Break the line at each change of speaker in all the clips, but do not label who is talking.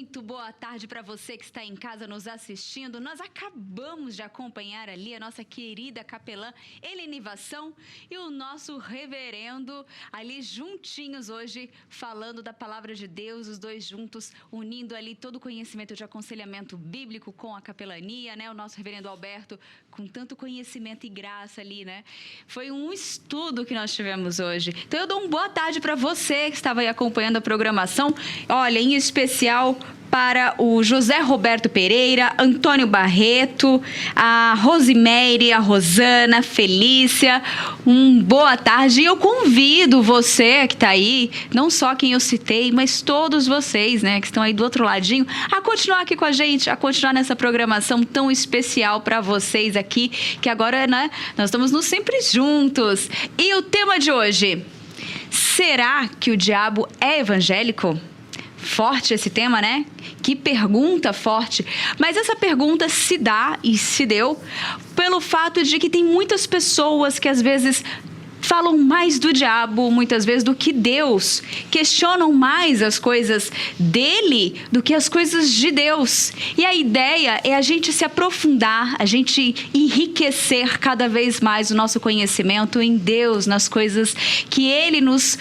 Muito boa tarde para você que está em casa nos assistindo. Nós acabamos de acompanhar ali a nossa querida capelã Helenivação e o nosso reverendo ali juntinhos hoje, falando da palavra de Deus, os dois juntos, unindo ali todo o conhecimento de aconselhamento bíblico com a capelania, né? O nosso reverendo Alberto com tanto conhecimento e graça ali, né? Foi um estudo que nós tivemos hoje. Então eu dou uma boa tarde para você que estava aí acompanhando a programação. Olha, em especial para o José Roberto Pereira, Antônio Barreto, a Rosimeire, a Rosana, a Felícia, boa tarde. E eu convido você que está aí, não só quem eu citei, mas todos vocês, né, que estão aí do outro ladinho, a continuar aqui com a gente, a continuar nessa programação tão especial para vocês aqui, que agora, né, nós estamos no Sempre Juntos. E o tema de hoje, será que o diabo é evangélico? Forte esse tema, né? Que pergunta forte. Mas essa pergunta se dá e se deu pelo fato de que tem muitas pessoas que às vezes falam mais do diabo, muitas vezes, do que Deus. Questionam mais as coisas dele do que as coisas de Deus. E a ideia é a gente se aprofundar, a gente enriquecer cada vez mais o nosso conhecimento em Deus, nas coisas que Ele nos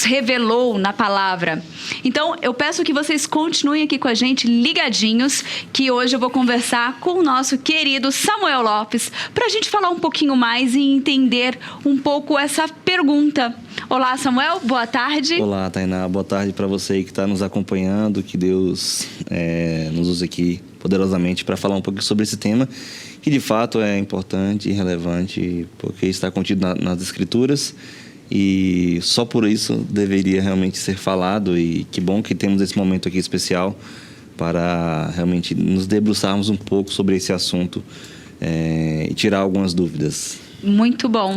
revelou na palavra. Então, eu peço que vocês continuem aqui com a gente, ligadinhos, que hoje eu vou conversar com o nosso querido Samuel Lopes, para a gente falar um pouquinho mais e entender um pouco essa pergunta. Olá, Samuel, boa tarde.
Olá, Tainá, boa tarde para você que está nos acompanhando, que Deus nos use aqui poderosamente para falar um pouco sobre esse tema, que de fato é importante e relevante, porque está contido nas Escrituras, e só por isso deveria realmente ser falado, e que bom que temos esse momento aqui especial para realmente nos debruçarmos um pouco sobre esse assunto e tirar algumas dúvidas.
Muito bom.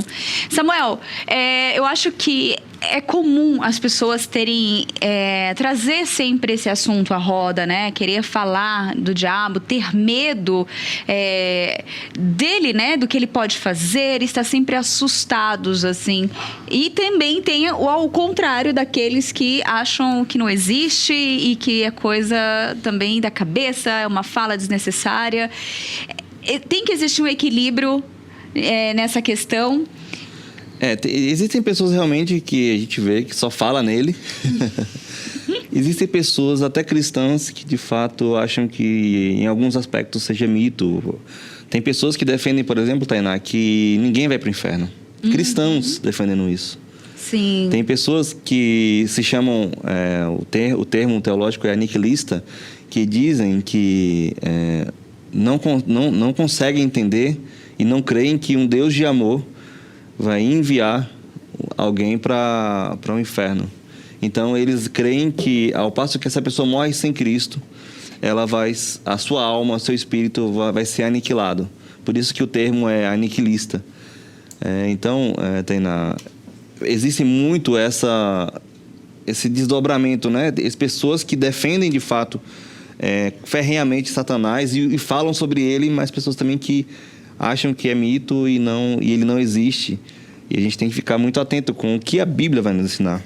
Samuel, eu acho que é comum as pessoas trazer sempre esse assunto à roda, né? Querer falar do diabo, ter medo dele, né? Do que ele pode fazer, estar sempre assustados, assim. E também tem o contrário daqueles que acham que não existe e que é coisa também da cabeça, é uma fala desnecessária. Tem que existir um equilíbrio nessa questão.
Existem pessoas realmente que a gente vê que só fala nele. Existem pessoas, até cristãs, que de fato acham que em alguns aspectos seja mito. Tem pessoas que defendem, por exemplo, Tainá, que ninguém vai para o inferno. Cristãos defendendo isso.
Sim.
Tem pessoas que se chamam, o termo teológico é aniquilista, que dizem que não conseguem entender e não creem que um Deus de amor vai enviar alguém para o inferno. Então, eles creem que, ao passo que essa pessoa morre sem Cristo, a sua alma, seu espírito vai ser aniquilado. Por isso que o termo é aniquilista. Então, existe muito esse desdobramento, né? As pessoas que defendem, de fato, ferrenhamente Satanás e falam sobre ele, mas pessoas também que acham que é mito e ele não existe. E a gente tem que ficar muito atento com o que a Bíblia vai nos ensinar.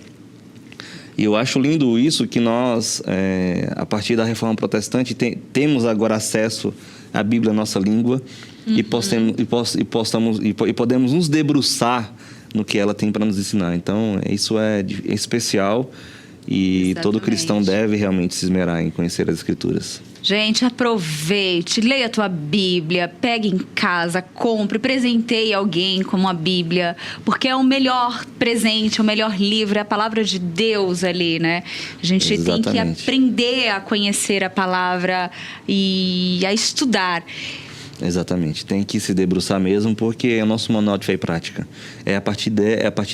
E eu acho lindo isso, que nós, a partir da Reforma Protestante, temos agora acesso à Bíblia, nossa língua, e podemos nos debruçar no que ela tem para nos ensinar. Então, isso é especial e Exatamente. Todo cristão deve realmente se esmerar em conhecer as Escrituras.
Gente, aproveite, leia a tua Bíblia, pegue em casa, compre, presenteie alguém com a Bíblia, porque é o melhor presente, o melhor livro, é a palavra de Deus ali, né? A gente Exatamente. Tem que aprender a conhecer a palavra e a estudar.
Exatamente, tem que se debruçar mesmo, porque é o nosso manual de fé e prática. É a partir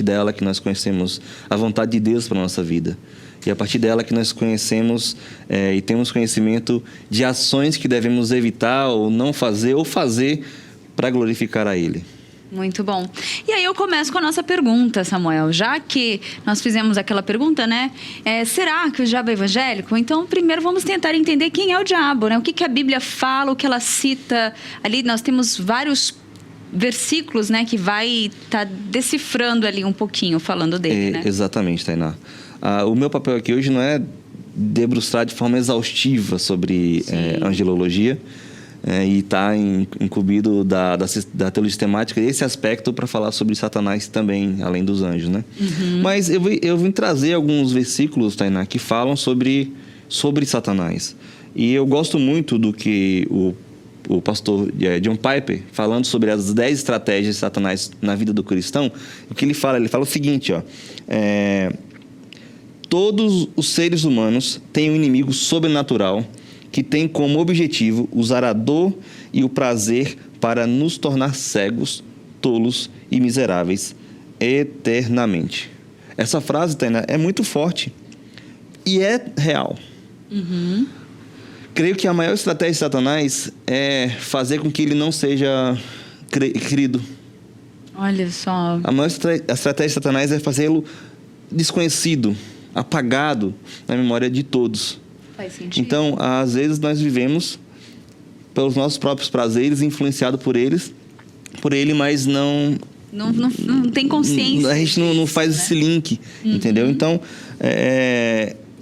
dela que nós conhecemos a vontade de Deus para a nossa vida. E é a partir dela que nós conhecemos e temos conhecimento de ações que devemos evitar ou não fazer, ou fazer para glorificar a Ele.
Muito bom. E aí eu começo com a nossa pergunta, Samuel. Já que nós fizemos aquela pergunta, né? Será que o diabo é evangélico? Então, primeiro vamos tentar entender quem é o diabo, né? O que a Bíblia fala, o que ela cita. Ali nós temos vários versículos, né? Que vai estar decifrando ali um pouquinho, falando dele, né?
Exatamente, Tainá. O meu papel aqui hoje não é debruçar de forma exaustiva sobre angelologia. E está incumbido da teologia sistemática esse aspecto para falar sobre Satanás também, além dos anjos, né? Mas eu vim trazer alguns versículos, Tainá, que falam sobre Satanás. E eu gosto muito do que o pastor John Piper, falando sobre as 10 estratégias de Satanás na vida do cristão, o que ele fala o seguinte, ó, todos os seres humanos têm um inimigo sobrenatural que tem como objetivo usar a dor e o prazer para nos tornar cegos, tolos e miseráveis eternamente. Essa frase, Tainá, é muito forte e é real. Creio que a maior estratégia de Satanás é fazer com que ele não seja querido.
Olha só.
A maior estratégia de Satanás é fazê-lo desconhecido, apagado na memória de todos.
Faz sentido.
Então, às vezes, nós vivemos pelos nossos próprios prazeres, influenciados por ele, mas não
tem consciência.
A gente não faz esse link, entendeu? Então,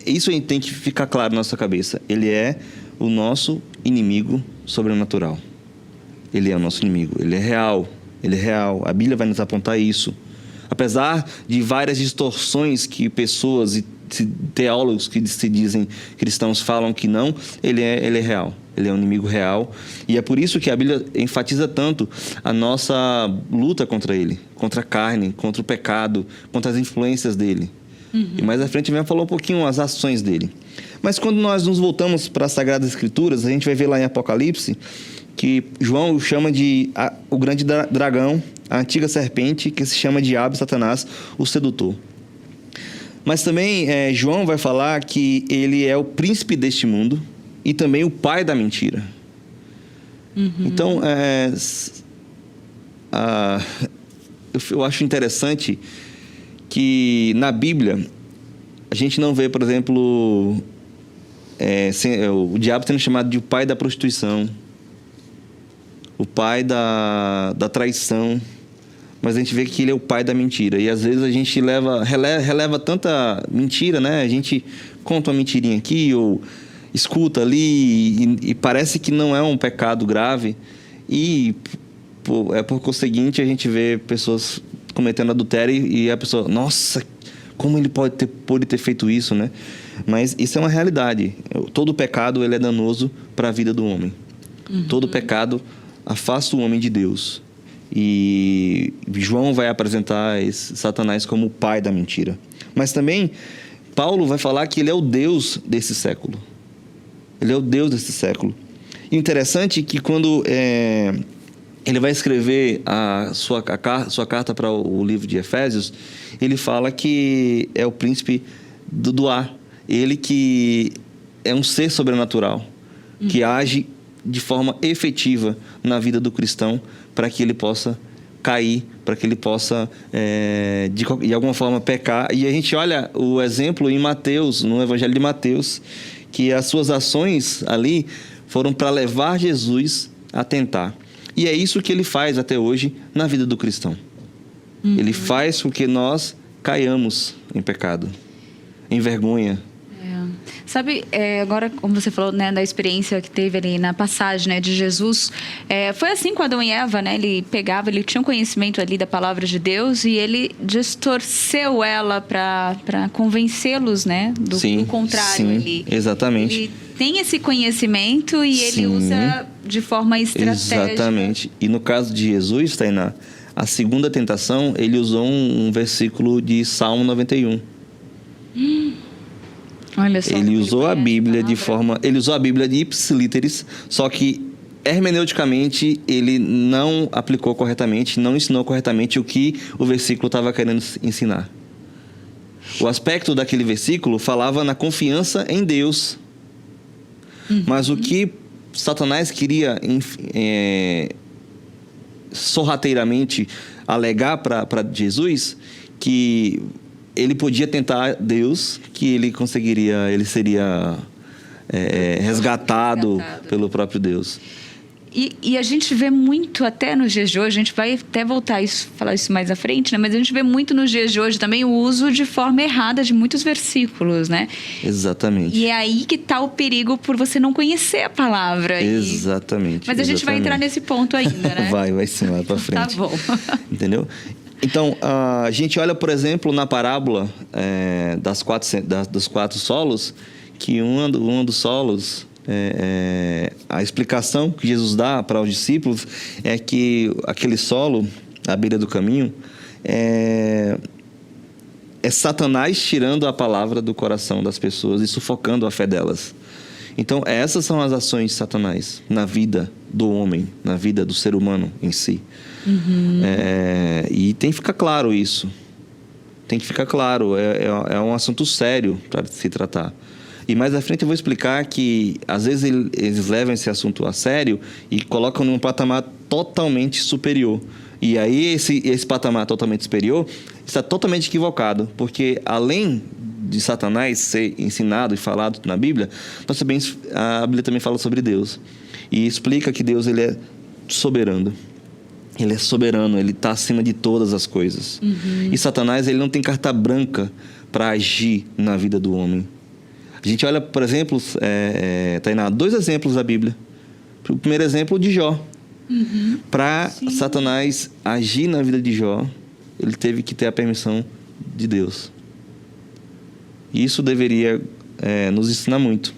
isso aí tem que ficar claro na nossa cabeça. Ele é o nosso inimigo sobrenatural. Ele é o nosso inimigo. Ele é real. A Bíblia vai nos apontar isso. Apesar de várias distorções que pessoas e teólogos que se dizem cristãos falam que não, ele é real. Ele é um inimigo real. E é por isso que a Bíblia enfatiza tanto a nossa luta contra ele, contra a carne, contra o pecado, contra as influências dele. E mais à frente vem falar um pouquinho as ações dele. Mas quando nós nos voltamos para as Sagradas Escrituras, a gente vai ver lá em Apocalipse que João chama de o grande dragão, a antiga serpente, que se chama Diabo e Satanás, o sedutor. Mas também João vai falar que ele é o príncipe deste mundo e também o pai da mentira. Então, eu acho interessante que na Bíblia a gente não vê, por exemplo, o diabo sendo chamado de o pai da prostituição, o pai da traição, mas a gente vê que ele é o pai da mentira. E às vezes a gente releva tanta mentira, né? A gente conta uma mentirinha aqui ou escuta ali e parece que não é um pecado grave. E por conseguinte a gente vê pessoas cometendo adultério e a pessoa, nossa, como ele pode ter feito isso, né? Mas isso é uma realidade. Todo pecado ele é danoso para a vida do homem. Todo pecado afasta o homem de Deus. E João vai apresentar Satanás como o pai da mentira. Mas também Paulo vai falar que ele é o Deus desse século. Ele é o Deus desse século. E interessante que quando ele vai escrever a sua carta para o livro de Efésios, ele fala que é o príncipe do ar. Ele que é um ser sobrenatural, que age de forma efetiva na vida do cristão para que ele possa cair, para que ele possa, de alguma forma, pecar. E a gente olha o exemplo em Mateus, no Evangelho de Mateus, que as suas ações ali foram para levar Jesus a tentar. E é isso que ele faz até hoje na vida do cristão. Ele faz com que nós caiamos em pecado, em vergonha.
Sabe, agora, como você falou, né, da experiência que teve ali na passagem, né, de Jesus, foi assim com Adão e Eva, né? Ele tinha um conhecimento ali da palavra de Deus e ele distorceu ela para convencê-los, né, do contrário ali.
Exatamente.
Ele tem esse conhecimento e ele usa de forma estratégica.
Exatamente. E no caso de Jesus, Tainá, a segunda tentação, ele usou um versículo de Salmo 91.
Olha só,
ele usou a Bíblia ele usou a Bíblia de ipsilíteris, só que hermeneuticamente ele não aplicou corretamente, não ensinou corretamente o que o versículo estava querendo ensinar. O aspecto daquele versículo falava na confiança em Deus, mas o que Satanás queria sorrateiramente alegar para Jesus, que ele podia tentar Deus, que ele seria resgatado pelo próprio Deus.
E a gente vê muito até nos dias de hoje, a gente vai até voltar a falar isso mais à frente, né? Mas a gente vê muito nos dias de hoje também o uso de forma errada de muitos versículos, né?
Exatamente.
E é aí que está o perigo por você não conhecer a palavra.
Exatamente.
Mas a gente vai entrar nesse ponto ainda, né?
Vai sim, lá para frente.
Tá bom.
Entendeu? Então, a gente olha, por exemplo, na parábola dos 4 solos, que um dos solos... a explicação que Jesus dá para os discípulos é que aquele solo à beira do caminho é Satanás tirando a palavra do coração das pessoas e sufocando a fé delas. Então, essas são as ações de Satanás na vida do homem, na vida do ser humano em si. E tem que ficar claro isso. Tem que ficar claro. É um assunto sério para se tratar. E mais à frente eu vou explicar que, às vezes, eles levam esse assunto a sério e colocam num patamar totalmente superior. E aí, esse patamar totalmente superior está totalmente equivocado. Porque, além de Satanás ser ensinado e falado na Bíblia, a Bíblia também fala sobre Deus. E explica que Deus ele é soberano. Ele é soberano, ele está acima de todas as coisas. E Satanás ele não tem carta branca para agir na vida do homem. A gente olha, por exemplo, Tainá, 2 exemplos da Bíblia. O primeiro exemplo de Jó. Para Satanás agir na vida de Jó, ele teve que ter a permissão de Deus. E isso deveria nos ensinar muito.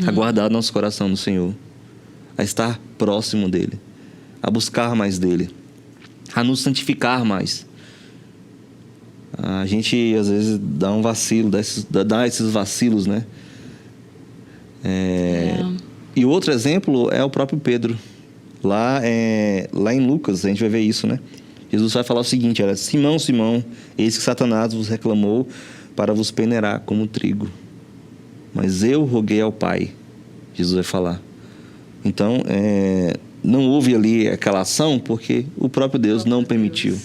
A guardar nosso coração no Senhor. A estar próximo dEle. A buscar mais dEle. A nos santificar mais. A gente, às vezes, dá um vacilo, dá esses vacilos, né? E o outro exemplo é o próprio Pedro. Lá em Lucas, a gente vai ver isso, né? Jesus vai falar o seguinte, olha, Simão, Simão, eis que Satanás vos reclamou para vos peneirar como trigo. Mas eu roguei ao Pai, Jesus vai falar. Então, não houve ali aquela ação porque o próprio Deus não permitiu.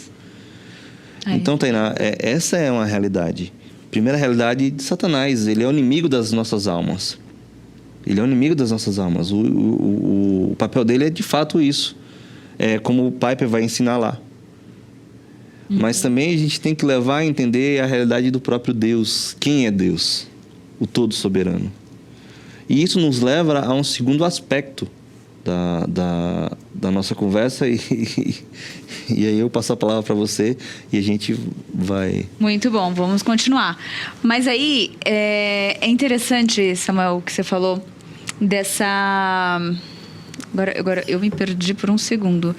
Então, Tainá, essa é uma realidade. Primeira realidade de Satanás. Ele é o inimigo das nossas almas. Ele é o inimigo das nossas almas. O papel dele é, de fato, isso. É como o Piper vai ensinar lá. Mas também a gente tem que levar a entender a realidade do próprio Deus. Quem é Deus? O Todo Soberano. E isso nos leva a um segundo aspecto da nossa conversa e aí eu passo a palavra para você e a gente vai...
Muito bom, vamos continuar. Mas aí é interessante, Samuel, o que você falou dessa... Agora eu me perdi por um segundo.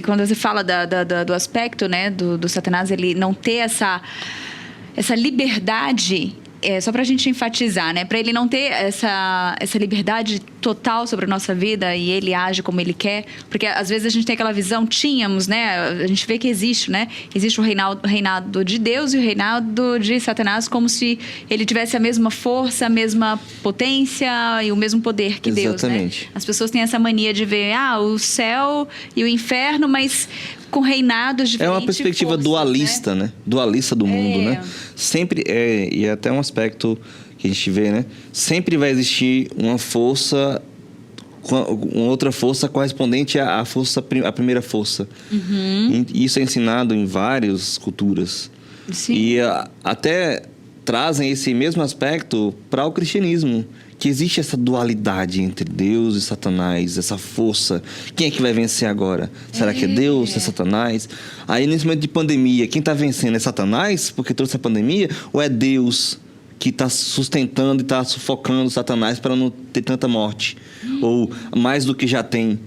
Quando você fala do aspecto, né, do Satanás, ele não ter essa liberdade... só para a gente enfatizar, né? Para ele não ter essa liberdade total sobre a nossa vida e ele age como ele quer. Porque, às vezes, a gente tem aquela visão, tínhamos, né? A gente vê que existe, né? Existe o reinado de Deus e o reinado de Satanás como se ele tivesse a mesma força, a mesma potência e o mesmo poder que Deus, né? As pessoas têm essa mania de ver, o céu e o inferno, mas... com reinados diferentes.
É uma perspectiva dualista, né? Dualista do mundo, né? Sempre, e é até um aspecto que a gente vê, né? Sempre vai existir uma força, uma outra força correspondente à primeira força. E isso é ensinado em várias culturas.
Sim.
E até trazem esse mesmo aspecto para o cristianismo. Que existe essa dualidade entre Deus e Satanás, essa força. Quem é que vai vencer agora? Será que é Deus, é Satanás? Aí, nesse momento de pandemia, quem está vencendo é Satanás, porque trouxe a pandemia? Ou é Deus que está sustentando e está sufocando Satanás para não ter tanta morte? Ou mais do que já tem?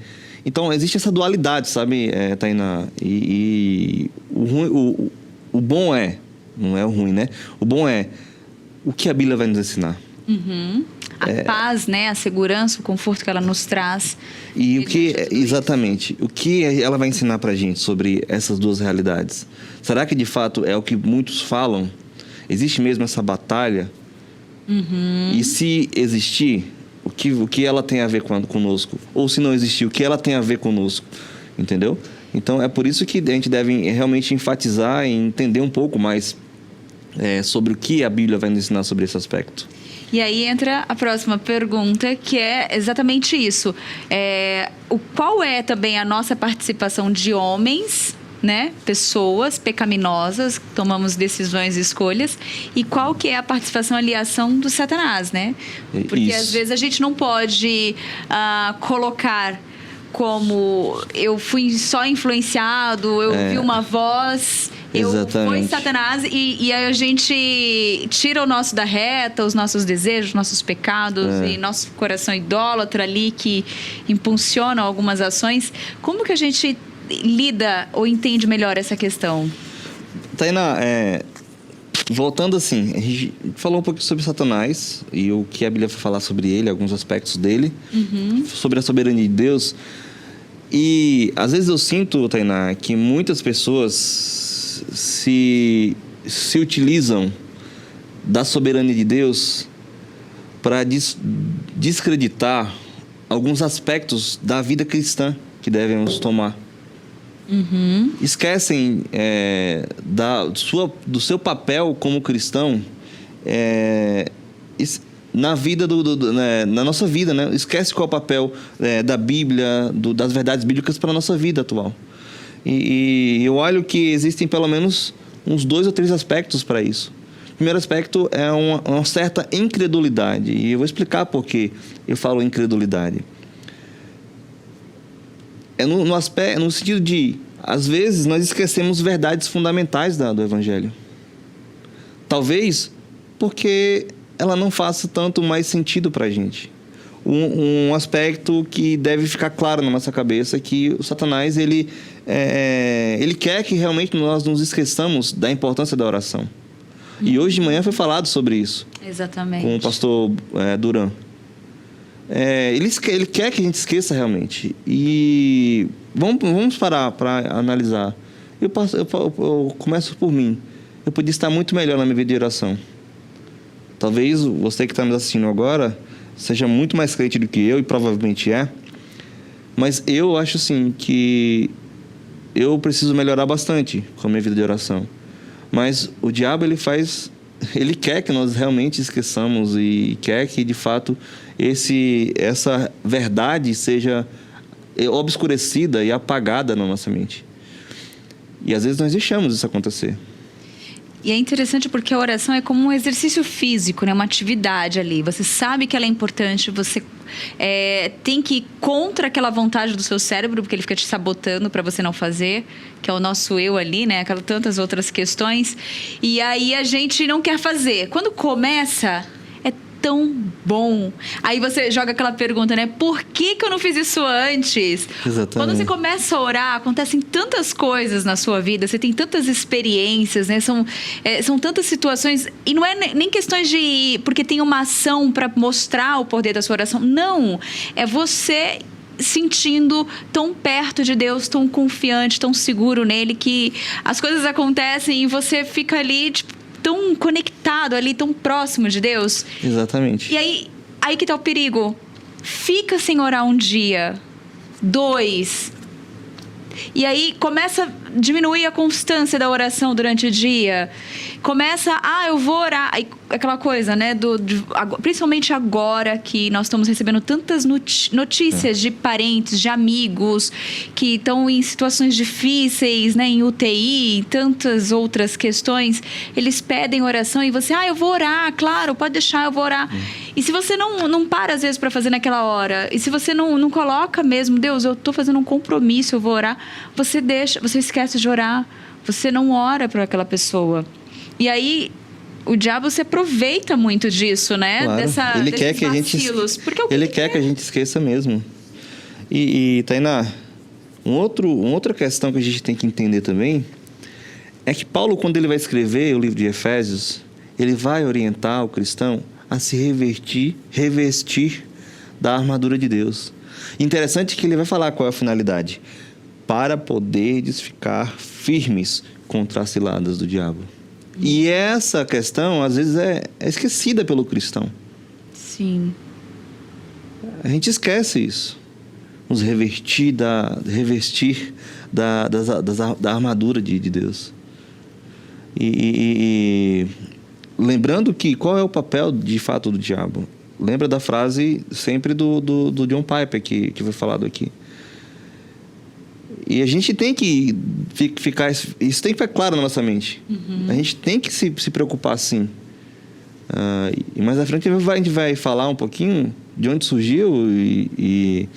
Então, existe essa dualidade, sabe, Tainá? E o bom não é o ruim, né? O bom é o que a Bíblia vai nos ensinar.
A paz, né? A segurança, o conforto que ela nos traz.
E exatamente, o que ela vai ensinar pra gente sobre essas duas realidades? Será que de fato é o que muitos falam? Existe mesmo essa batalha? E se existir, o que ela tem a ver conosco? Ou se não existir, o que ela tem a ver conosco? Entendeu? Então, é por isso que a gente deve realmente enfatizar e entender um pouco mais sobre o que a Bíblia vai nos ensinar sobre esse aspecto.
E aí entra a próxima pergunta, que é exatamente isso. Qual é também a nossa participação de homens, né? Pessoas pecaminosas, tomamos decisões e escolhas, e qual que é a participação, aliação do Satanás, né? Porque às vezes a gente não pode colocar como eu fui só influenciado, eu vi uma voz, foi Satanás, e aí a gente tira o nosso da reta, os nossos desejos, nossos pecados e nosso coração idólatra ali que impulsiona algumas ações. Como que a gente lida ou entende melhor essa questão?
Tainá, voltando assim, a gente falou um pouquinho sobre Satanás e o que a Bíblia vai falar sobre ele, alguns aspectos dele, sobre a soberania de Deus. E às vezes eu sinto, Tainá, que muitas pessoas se utilizam da soberania de Deus para descreditar alguns aspectos da vida cristã que devemos tomar. Esquecem do seu papel como cristão na vida na nossa vida, né? Esquece qual é o papel da Bíblia, das verdades bíblicas para a nossa vida atual. E eu olho que existem pelo menos uns 2 ou 3 aspectos para isso. O primeiro aspecto é uma certa incredulidade, e eu vou explicar por que eu falo incredulidade. No sentido de, às vezes, nós esquecemos verdades fundamentais do Evangelho. Talvez porque ela não faça tanto mais sentido para a gente. Um aspecto que deve ficar claro na nossa cabeça é que o Satanás, ele quer que realmente nós nos esqueçamos da importância da oração. E hoje de manhã foi falado sobre isso.
Exatamente.
Com o pastor Duran. Ele quer que a gente esqueça realmente. E vamos parar para analisar. Eu começo por mim. Eu podia estar muito melhor na minha vida de oração. Talvez você que está nos assistindo agora seja muito mais crente do que eu, e provavelmente é. Mas eu acho assim que eu preciso melhorar bastante com a minha vida de oração. Mas o diabo, ele quer que nós realmente esqueçamos e quer que, de fato, essa verdade seja obscurecida e apagada na nossa mente. E às vezes nós deixamos isso acontecer.
E é interessante porque a oração é como um exercício físico, né? Uma atividade ali. Você sabe que ela é importante, você tem que ir contra aquela vontade do seu cérebro, porque ele fica te sabotando para você não fazer, que é o nosso eu ali, né? Aquelas tantas outras questões. E aí a gente não quer fazer. Quando começa, é tão bom. Aí você joga aquela pergunta, né? Por que eu não fiz isso antes?
Exatamente.
Quando você começa a orar, acontecem tantas coisas na sua vida, você tem tantas experiências, né? São tantas situações, e não é nem questões de... porque tem uma ação para mostrar o poder da sua oração. Não, é você sentindo tão perto de Deus, tão confiante, tão seguro nele, que as coisas acontecem e você fica ali, tipo, tão conectado ali, tão próximo de Deus.
Exatamente.
E aí que tá o perigo. Fica sem orar um dia, 2. E aí começa a diminuir a constância da oração durante o dia. Começa, eu vou orar. Aí, aquela coisa, né? Principalmente agora que nós estamos recebendo tantas notícias de parentes, de amigos que estão em situações difíceis, né? Em UTI, tantas outras questões. Eles pedem oração e você, eu vou orar, claro, pode deixar, eu vou orar. E se você não para, às vezes, para fazer naquela hora, e se você não coloca mesmo, Deus, eu estou fazendo um compromisso, eu vou orar, você esquece de orar, você não ora para aquela pessoa. E aí, o diabo se aproveita muito disso, né?
Claro. Ele quer que ele quer que a gente esqueça mesmo. E Tainá, uma outra questão que a gente tem que entender também é que Paulo, quando ele vai escrever o livro de Efésios, ele vai orientar o cristão a se revestir da armadura de Deus. Interessante que ele vai falar qual é a finalidade. Para poderes ficar firmes contra as ciladas do diabo. E essa questão, às vezes, é esquecida pelo cristão.
Sim.
A gente esquece isso. Nos revestir da armadura de Deus. E lembrando que qual é o papel de fato do diabo? Lembra da frase sempre do John Piper que foi falado aqui. E a gente tem que ficar... Isso tem que ficar claro na nossa mente. A gente tem que se preocupar, sim. E mais à frente a gente vai falar um pouquinho de onde surgiu e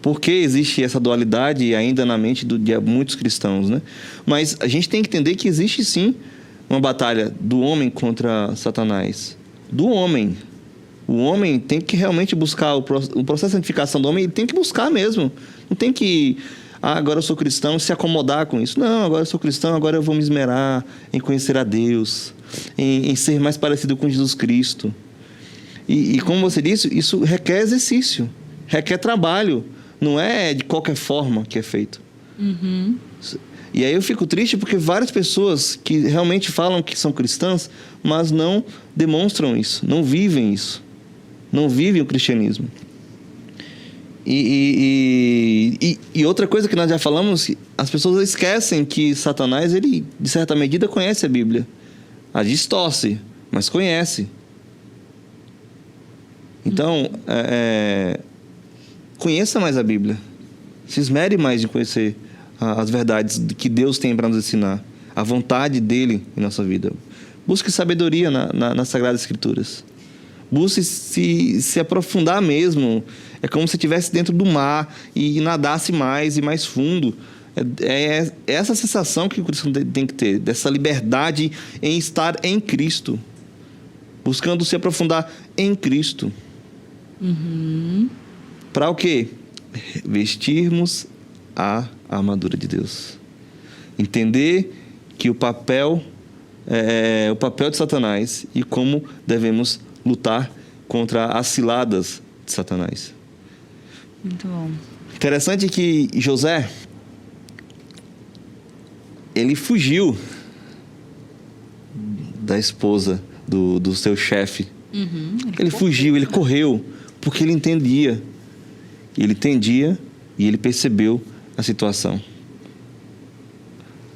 por que existe essa dualidade ainda na mente de muitos cristãos, né? Mas a gente tem que entender que existe, sim, uma batalha do homem contra Satanás. Do homem. O homem tem que realmente buscar o processo de santificação do homem, ele tem que buscar mesmo. Não tem que... agora eu sou cristão, se acomodar com isso. Não, agora eu sou cristão, agora eu vou me esmerar em conhecer a Deus, em ser mais parecido com Jesus Cristo. E como você disse, isso requer exercício, requer trabalho. Não é de qualquer forma que é feito. E aí eu fico triste porque várias pessoas que realmente falam que são cristãs, mas não demonstram isso, não vivem isso. Não vivem o cristianismo. E outra coisa que nós já falamos, as pessoas esquecem que Satanás, ele, de certa medida, conhece a Bíblia. A distorce, mas conhece. Então, conheça mais a Bíblia. Se esmere mais em conhecer as verdades que Deus tem para nos ensinar. A vontade dele em nossa vida. Busque sabedoria nas Sagradas Escrituras. Busque se aprofundar mesmo. É como se estivesse dentro do mar e nadasse mais e mais fundo. É essa sensação que o cristão tem que ter, dessa liberdade em estar em Cristo. Buscando se aprofundar em Cristo. Para o quê? Vestirmos a armadura de Deus. Entender que o papel de Satanás e como devemos lutar contra as ciladas de Satanás.
Muito bom.
Interessante que José, ele fugiu da esposa do seu chefe. Ele fugiu, ele correu, porque ele entendia. Ele entendia e ele percebeu a situação.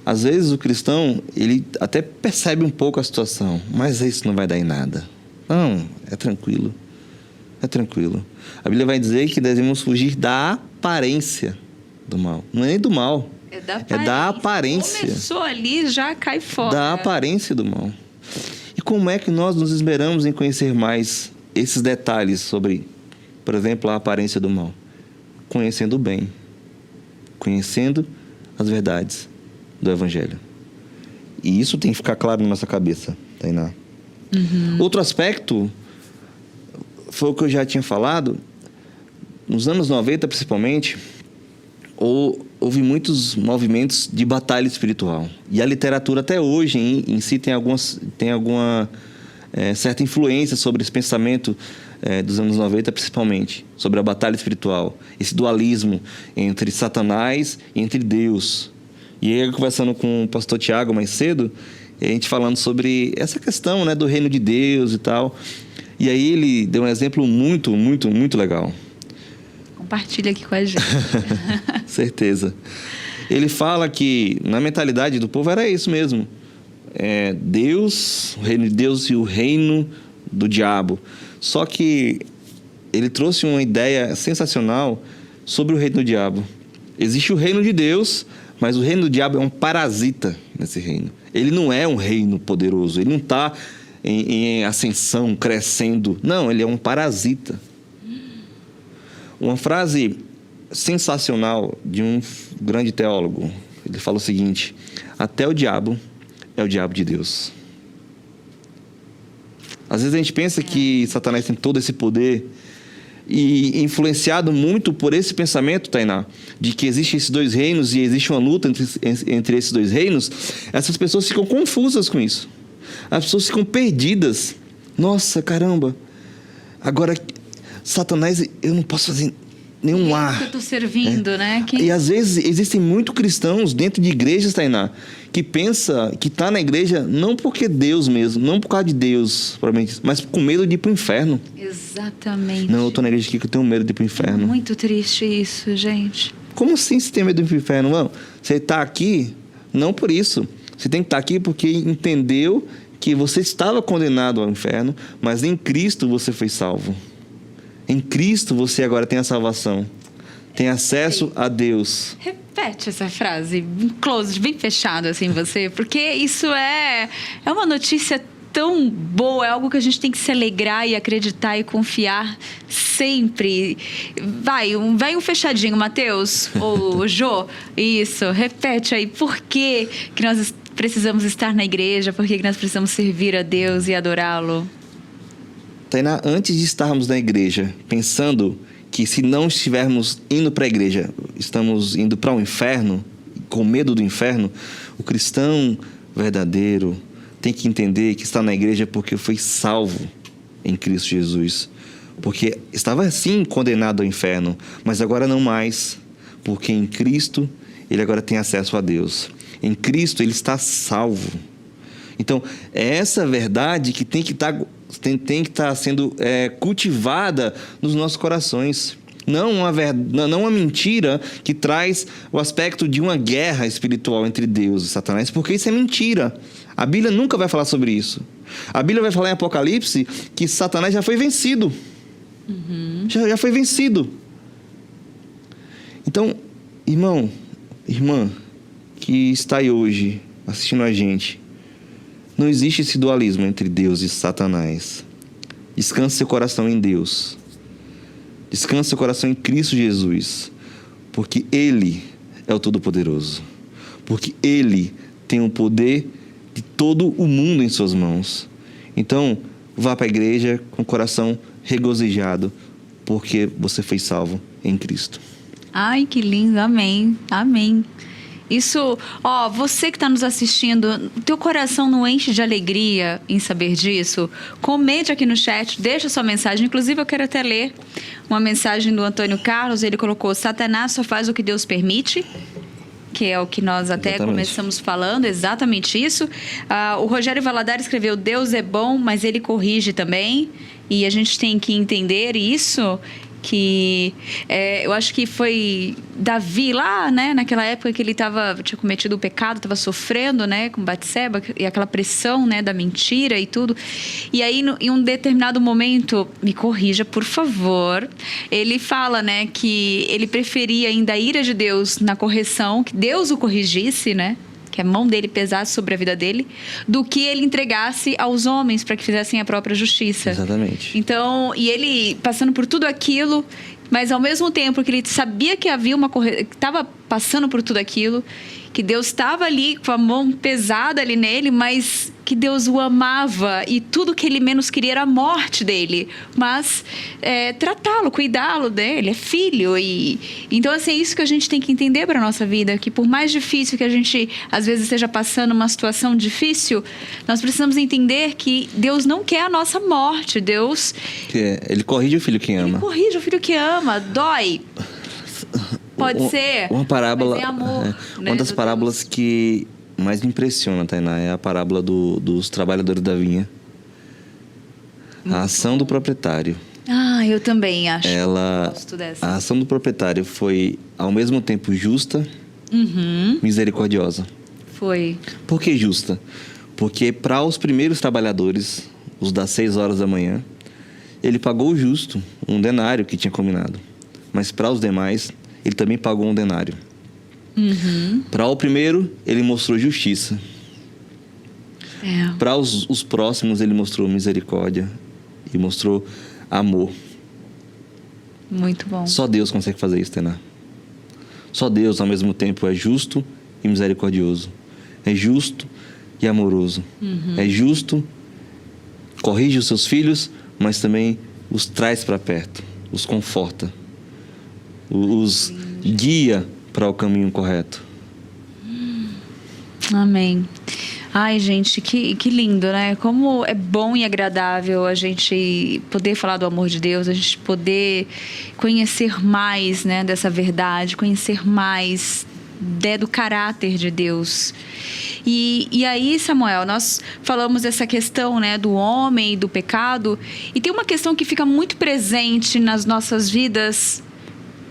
Às vezes o cristão, ele até percebe um pouco a situação, mas isso não vai dar em nada. Não, é tranquilo. É tranquilo. A Bíblia vai dizer que devemos fugir da aparência do mal. Não é nem do mal.
É da aparência. Começou ali, já cai fora.
Da aparência do mal. E como é que nós nos esmeramos em conhecer mais esses detalhes sobre, por exemplo, a aparência do mal? Conhecendo o bem. Conhecendo as verdades do Evangelho. E isso tem que ficar claro na nossa cabeça, Tainá. Outro aspecto foi o que eu já tinha falado. Nos anos 90, principalmente, houve muitos movimentos de batalha espiritual. E a literatura até hoje em si tem alguma certa influência sobre esse pensamento dos anos 90, principalmente, sobre a batalha espiritual. Esse dualismo entre Satanás e entre Deus. E aí, conversando com o pastor Tiago mais cedo, a gente falando sobre essa questão, né, do reino de Deus e tal. E aí ele deu um exemplo muito, muito, muito legal.
Compartilha aqui com a gente.
Certeza. Ele fala que na mentalidade do povo era isso mesmo. Deus, o reino de Deus e o reino do diabo. Só que ele trouxe uma ideia sensacional sobre o reino do diabo. Existe o reino de Deus, mas o reino do diabo é um parasita nesse reino. Ele não é um reino poderoso, ele não está em ascensão, crescendo. Não, ele é um parasita. Uma frase sensacional de um grande teólogo. Ele fala o seguinte: até o diabo é o diabo de Deus. Às vezes a gente pensa que Satanás tem todo esse poder e influenciado muito por esse pensamento, Tainá, de que existem esses dois reinos e existe uma luta entre esses dois reinos. Essas pessoas ficam confusas com isso. As pessoas ficam perdidas. Nossa, caramba. Agora, Satanás, eu não posso fazer nenhum ar.
Que eu estou servindo, né?
E às vezes existem muitos cristãos dentro de igrejas, Tainá, que pensa que está na igreja não porque Deus mesmo, não por causa de Deus, provavelmente, mas com medo de ir para o inferno.
Exatamente.
Não, eu estou na igreja aqui que eu tenho medo de ir para o inferno.
É muito triste isso, gente.
Como assim você tem medo de ir para o inferno? Não, você está aqui não por isso. Você tem que estar aqui porque entendeu que você estava condenado ao inferno, mas em Cristo você foi salvo. Em Cristo você agora tem a salvação. Tem acesso a Deus.
Repete essa frase, um close, bem fechado assim você, porque isso é uma notícia tão boa, é algo que a gente tem que se alegrar e acreditar e confiar sempre. Vai um fechadinho, Mateus ou Jô. Isso, repete aí, por que nós precisamos estar na igreja, por que nós precisamos servir a Deus e adorá-lo?
Tainá, antes de estarmos na igreja, pensando que se não estivermos indo para a igreja, estamos indo para o inferno, com medo do inferno, o cristão verdadeiro tem que entender que está na igreja porque foi salvo em Cristo Jesus. Porque estava sim condenado ao inferno, mas agora não mais, porque em Cristo ele agora tem acesso a Deus. Em Cristo ele está salvo. Então, é essa verdade que tem que estar sendo cultivada nos nossos corações. Não uma mentira que traz o aspecto de uma guerra espiritual entre Deus e Satanás, porque isso é mentira. A Bíblia nunca vai falar sobre isso. A Bíblia vai falar em Apocalipse que Satanás já foi vencido. Já foi vencido. Então, irmão, irmã, que está aí hoje assistindo a gente, não existe esse dualismo entre Deus e Satanás. Descanse seu coração em Deus. Descanse seu coração em Cristo Jesus. Porque Ele é o Todo-Poderoso. Porque Ele tem o poder de todo o mundo em suas mãos. Então, vá para a igreja com o coração regozijado, porque você foi salvo em Cristo.
Ai, que lindo. Amém. Amém. Isso, você que está nos assistindo, teu coração não enche de alegria em saber disso? Comente aqui no chat, deixa sua mensagem. Inclusive, eu quero até ler uma mensagem do Antônio Carlos. Ele colocou: Satanás só faz o que Deus permite, que é o que nós até começamos falando, exatamente isso. O Rogério Valadares escreveu: Deus é bom, mas Ele corrige também. E a gente tem que entender isso, que eu acho que foi Davi lá, né, naquela época que ele tinha cometido o pecado, estava sofrendo, né, com Batseba, e aquela pressão, né, da mentira e tudo. E aí, em um determinado momento, me corrija, por favor, ele fala, né, que ele preferia ainda a ira de Deus na correção, que Deus o corrigisse, né, que a mão dele pesasse sobre a vida dele, do que ele entregasse aos homens para que fizessem a própria justiça.
Exatamente.
Então, e ele passando por tudo aquilo, mas ao mesmo tempo que ele sabia que havia que estava passando por tudo aquilo, que Deus estava ali com a mão pesada ali nele, mas que Deus o amava e tudo que ele menos queria era a morte dele, mas tratá-lo, cuidá-lo dele, é filho. E então, assim, é isso que a gente tem que entender para a nossa vida, que por mais difícil que a gente às vezes esteja passando uma situação difícil, nós precisamos entender que Deus não quer a nossa morte. Deus,
Ele corrige o filho que ama.
Ele corrige o filho que ama. Dói, pode ser
uma parábola,
mas é amor, né,
uma das parábolas que mais me impressiona, Tainá, é a parábola dos trabalhadores da vinha. A ação do proprietário.
Eu também acho. Gosto dessa.
A ação do proprietário foi ao mesmo tempo justa, misericordiosa.
Foi.
Por que justa? Porque para os primeiros trabalhadores, os das 6 horas da manhã, ele pagou o justo, um denário que tinha combinado. Mas para os demais, ele também pagou um denário. Para o primeiro, ele mostrou justiça. Para os próximos, ele mostrou misericórdia e mostrou amor.
Muito bom.
Só Deus consegue fazer isso, Tainá. Só Deus, ao mesmo tempo, é justo e misericordioso. É justo e amoroso. É justo, corrige os seus filhos, mas também os traz para perto, os conforta, os guia para o caminho correto.
Amém. Ai, gente, que lindo, né? Como é bom e agradável a gente poder falar do amor de Deus, a gente poder conhecer mais, né, dessa verdade, conhecer mais do caráter de Deus. E aí, Samuel, nós falamos dessa questão, né, do homem e do pecado, e tem uma questão que fica muito presente nas nossas vidas,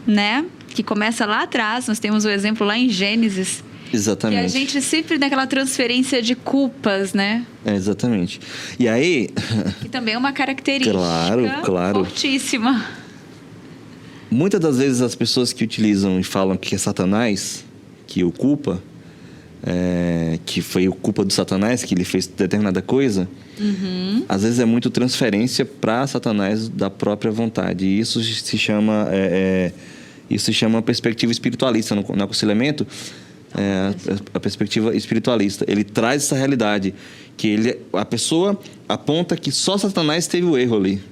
né? Que começa lá atrás, nós temos o exemplo lá em Gênesis,
Exatamente.
E a gente sempre naquela transferência de culpas, né?
Exatamente. E aí...
Que também é uma característica
Claro.
fortíssima.
Muitas das vezes as pessoas que utilizam e falam que é Satanás que o culpa, que foi a culpa do Satanás, que ele fez determinada coisa, às vezes é muito transferência para Satanás da própria vontade. E isso se chama, perspectiva espiritualista no aconselhamento. A perspectiva espiritualista. Ele traz essa realidade, que a pessoa aponta que só Satanás teve o erro ali.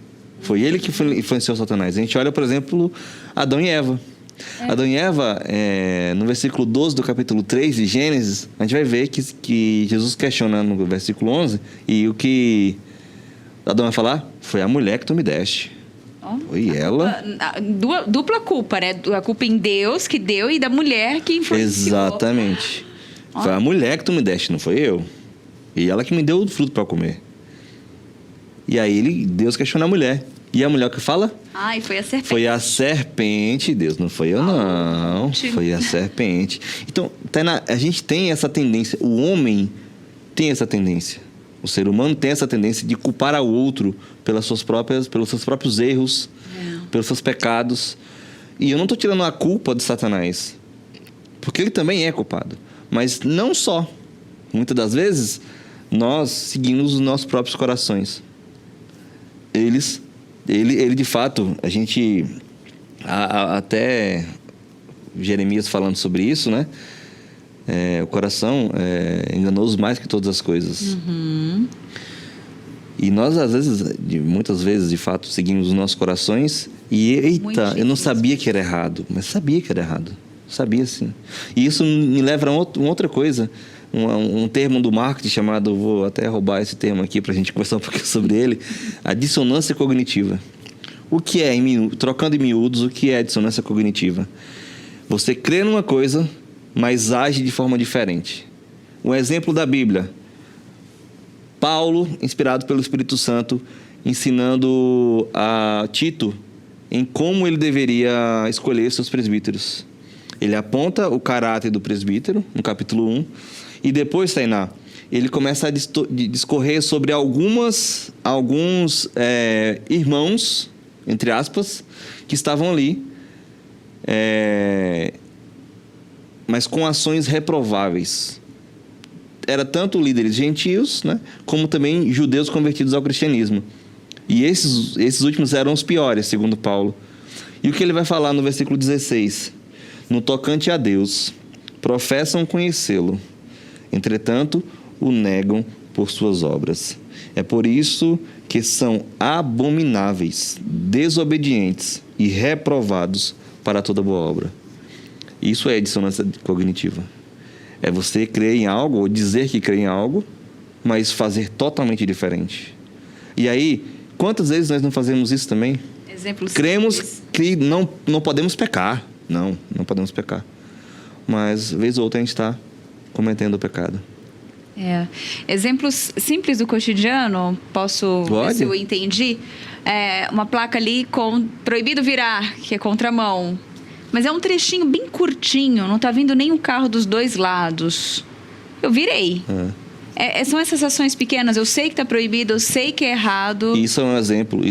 Foi ele que influenciou Satanás. A gente olha, por exemplo, Adão e Eva. Adão e Eva, no versículo 12 do capítulo 3 de Gênesis, a gente vai ver que Jesus questiona no versículo 11, e o que Adão vai falar? Foi a mulher que tu me deste. Foi ela.
Dupla culpa, né? A culpa em Deus que deu e da mulher que influenciou.
Exatamente. Foi a mulher que tu me deste, não foi eu. E ela que me deu o fruto para comer. E aí Deus questiona a mulher. E a mulher que fala?
E foi a serpente.
Foi a serpente, Deus. Não foi eu, não. Foi a serpente. Então, a gente tem essa tendência. O homem tem essa tendência. O ser humano tem essa tendência de culpar ao outro pelos seus próprios erros, pelos seus pecados. E eu não estou tirando a culpa de Satanás, porque ele também é culpado. Mas não só. Muitas das vezes, nós seguimos os nossos próprios corações. Ele de fato, a gente... Até Jeremias falando sobre isso, né? O coração é enganoso mais que todas as coisas. E nós, muitas vezes, de fato, seguimos os nossos corações e, eita, eu não sabia que era errado, mas sabia que era errado. Sabia, sim. E isso me leva a uma outra coisa, um termo do marketing chamado, vou até roubar esse termo aqui para a gente conversar um pouquinho sobre ele, a dissonância cognitiva. O que é, trocando em miúdos, o que é a dissonância cognitiva? Você crê numa coisa, mas age de forma diferente. Um exemplo da Bíblia. Paulo, inspirado pelo Espírito Santo, ensinando a Tito em como ele deveria escolher seus presbíteros. Ele aponta o caráter do presbítero, no capítulo 1, e depois, Tainá, ele começa a discorrer sobre alguns irmãos, entre aspas, que estavam ali, mas com ações reprováveis. Era tanto líderes gentios, né, como também judeus convertidos ao cristianismo. E esses últimos eram os piores, segundo Paulo. E o que ele vai falar no versículo 16? No tocante a Deus, professam conhecê-lo, entretanto, o negam por suas obras. É por isso que são abomináveis, desobedientes e reprovados para toda boa obra. Isso é dissonância cognitiva. É você crer em algo, ou dizer que crê em algo, mas fazer totalmente diferente. E aí, quantas vezes nós não fazemos isso também?
Exemplos
Cremos
simples.
que não podemos pecar. Não podemos pecar. Mas, vez ou outra, a gente está cometendo o pecado.
Exemplos simples do cotidiano, posso ver se eu entendi? Uma placa ali com proibido virar, que é contramão. Mas é um trechinho bem curtinho, não está vindo nem um carro dos dois lados. Eu virei. São essas ações pequenas, eu sei que está proibido, eu sei que é errado.
Isso é um exemplo,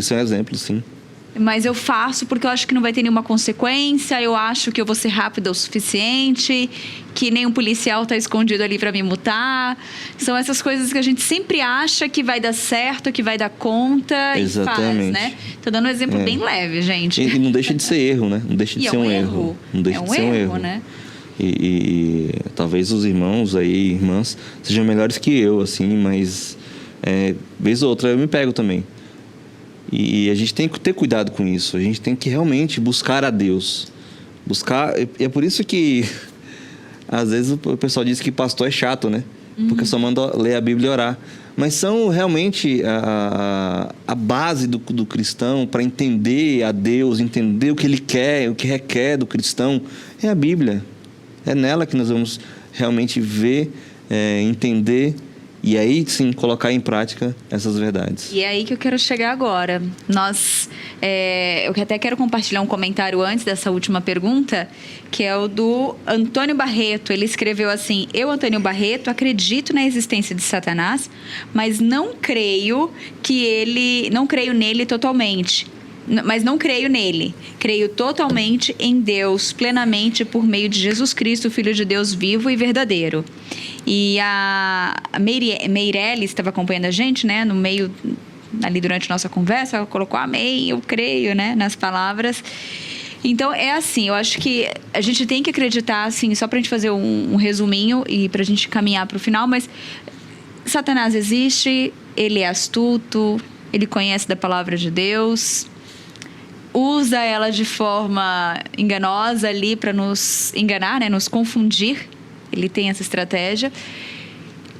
sim.
Mas eu faço porque eu acho que não vai ter nenhuma consequência, eu acho que eu vou ser rápida o suficiente, que nem um policial está escondido ali para me multar. São essas coisas que a gente sempre acha que vai dar certo, que vai dar conta.
Exatamente.
E faz, né? Tô dando um exemplo bem leve, gente.
E não deixa de ser erro, né? Não deixa de ser um erro. Não deixa de ser um erro,
né?
E talvez os irmãos aí, irmãs, sejam melhores que eu, assim, mas vez ou outra eu me pego também. E a gente tem que ter cuidado com isso. A gente tem que realmente buscar a Deus. É por isso que às vezes o pessoal diz que pastor é chato, né? Porque só manda ler a Bíblia e orar. Mas são realmente a base do cristão para entender a Deus, entender o que Ele quer, o que requer do cristão, é a Bíblia. É nela que nós vamos realmente ver, entender E aí, sim, colocar em prática essas verdades.
E é aí que eu quero chegar agora. Eu até quero compartilhar um comentário antes dessa última pergunta, que é o do Antônio Barreto. Ele escreveu assim: eu, Antônio Barreto, acredito na existência de Satanás, mas não creio nele totalmente. Mas não creio nele. Creio totalmente em Deus, plenamente, por meio de Jesus Cristo, Filho de Deus vivo e verdadeiro. E a Meirelles estava acompanhando a gente, né? No meio, ali durante nossa conversa, ela colocou amém, eu creio, né? Nas palavras. Então, é assim, eu acho que a gente tem que acreditar, assim, só para a gente fazer um resuminho e para a gente caminhar para o final, mas Satanás existe, ele é astuto, ele conhece da palavra de Deus, usa ela de forma enganosa ali para nos enganar, né? Nos confundir. Ele tem essa estratégia.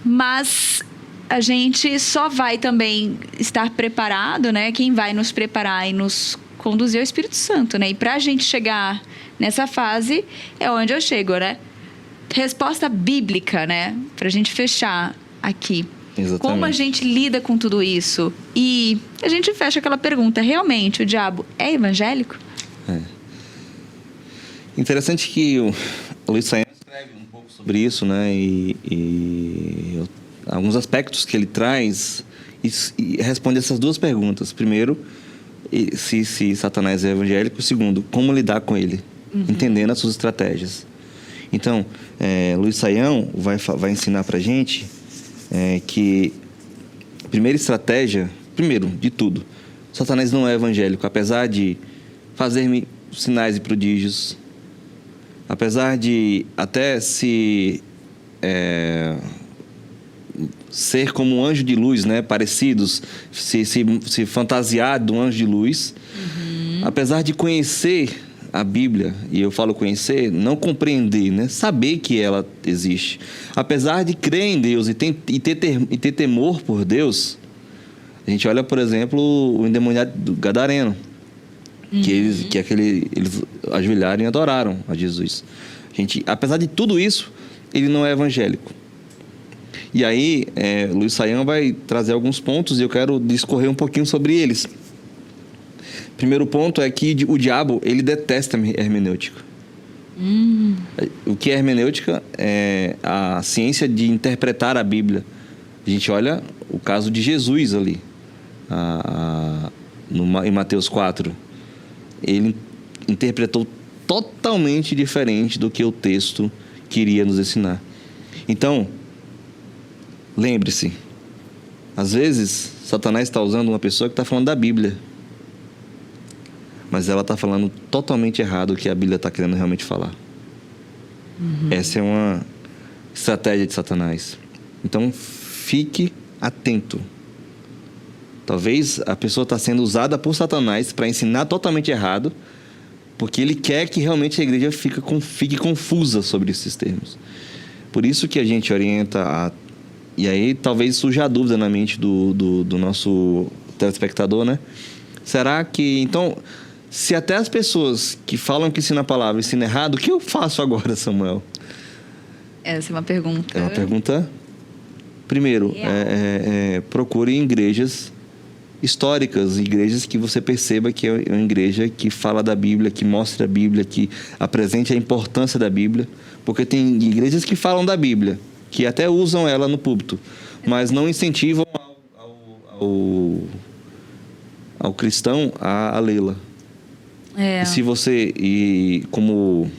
Mas a gente só vai também estar preparado, né? Quem vai nos preparar e nos conduzir é o Espírito Santo, né? E para a gente chegar nessa fase é onde eu chego, né? Resposta bíblica, né? Para a gente fechar aqui.
Exatamente.
Como a gente lida com tudo isso? E a gente fecha aquela pergunta: realmente o diabo é evangélico?
Interessante que o Luiz Saião escreve um pouco sobre isso, né? E alguns aspectos que ele traz e responde essas duas perguntas. Primeiro, se Satanás é evangélico. Segundo, como lidar com ele, entendendo as suas estratégias. Então, Luiz Saião vai ensinar pra gente que a primeira estratégia, primeiro de tudo, Satanás não é evangélico, apesar de fazer sinais e prodígios, apesar de até ser como um anjo de luz, né? Parecidos, se fantasiar de um anjo de luz, apesar de conhecer a Bíblia, e eu falo conhecer, não compreender, né? Saber que ela existe. Apesar de crer em Deus e ter temor por Deus, a gente olha, por exemplo, o endemoniado do Gadareno, que eles ajoelharam e adoraram a Jesus. Apesar de tudo isso, ele não é evangélico. E aí, Luiz Saião vai trazer alguns pontos e eu quero discorrer um pouquinho sobre eles. Primeiro ponto é que o diabo, ele detesta hermenêutica. O que é hermenêutica? É a ciência de interpretar a Bíblia. A gente olha o caso de Jesus ali, em Mateus 4. Ele interpretou totalmente diferente do que o texto queria nos ensinar. Então, lembre-se, às vezes, Satanás está usando uma pessoa que está falando da Bíblia, mas ela está falando totalmente errado o que a Bíblia está querendo realmente falar. Essa é uma estratégia de Satanás. Então, fique atento. Talvez a pessoa está sendo usada por Satanás para ensinar totalmente errado, porque ele quer que realmente a igreja fique confusa sobre esses termos. Por isso que a gente orienta e aí talvez surja a dúvida na mente do nosso telespectador, né? Será que, então, se até as pessoas que falam que ensinam a palavra ensinam errado, o que eu faço agora, Samuel?
Essa é uma pergunta.
É uma pergunta. Primeiro, procure igrejas históricas, igrejas que você perceba que é uma igreja que fala da Bíblia, que mostra a Bíblia, que apresente a importância da Bíblia, porque tem igrejas que falam da Bíblia, que até usam ela no púlpito, mas não incentivam ao cristão a lê-la. E se você, como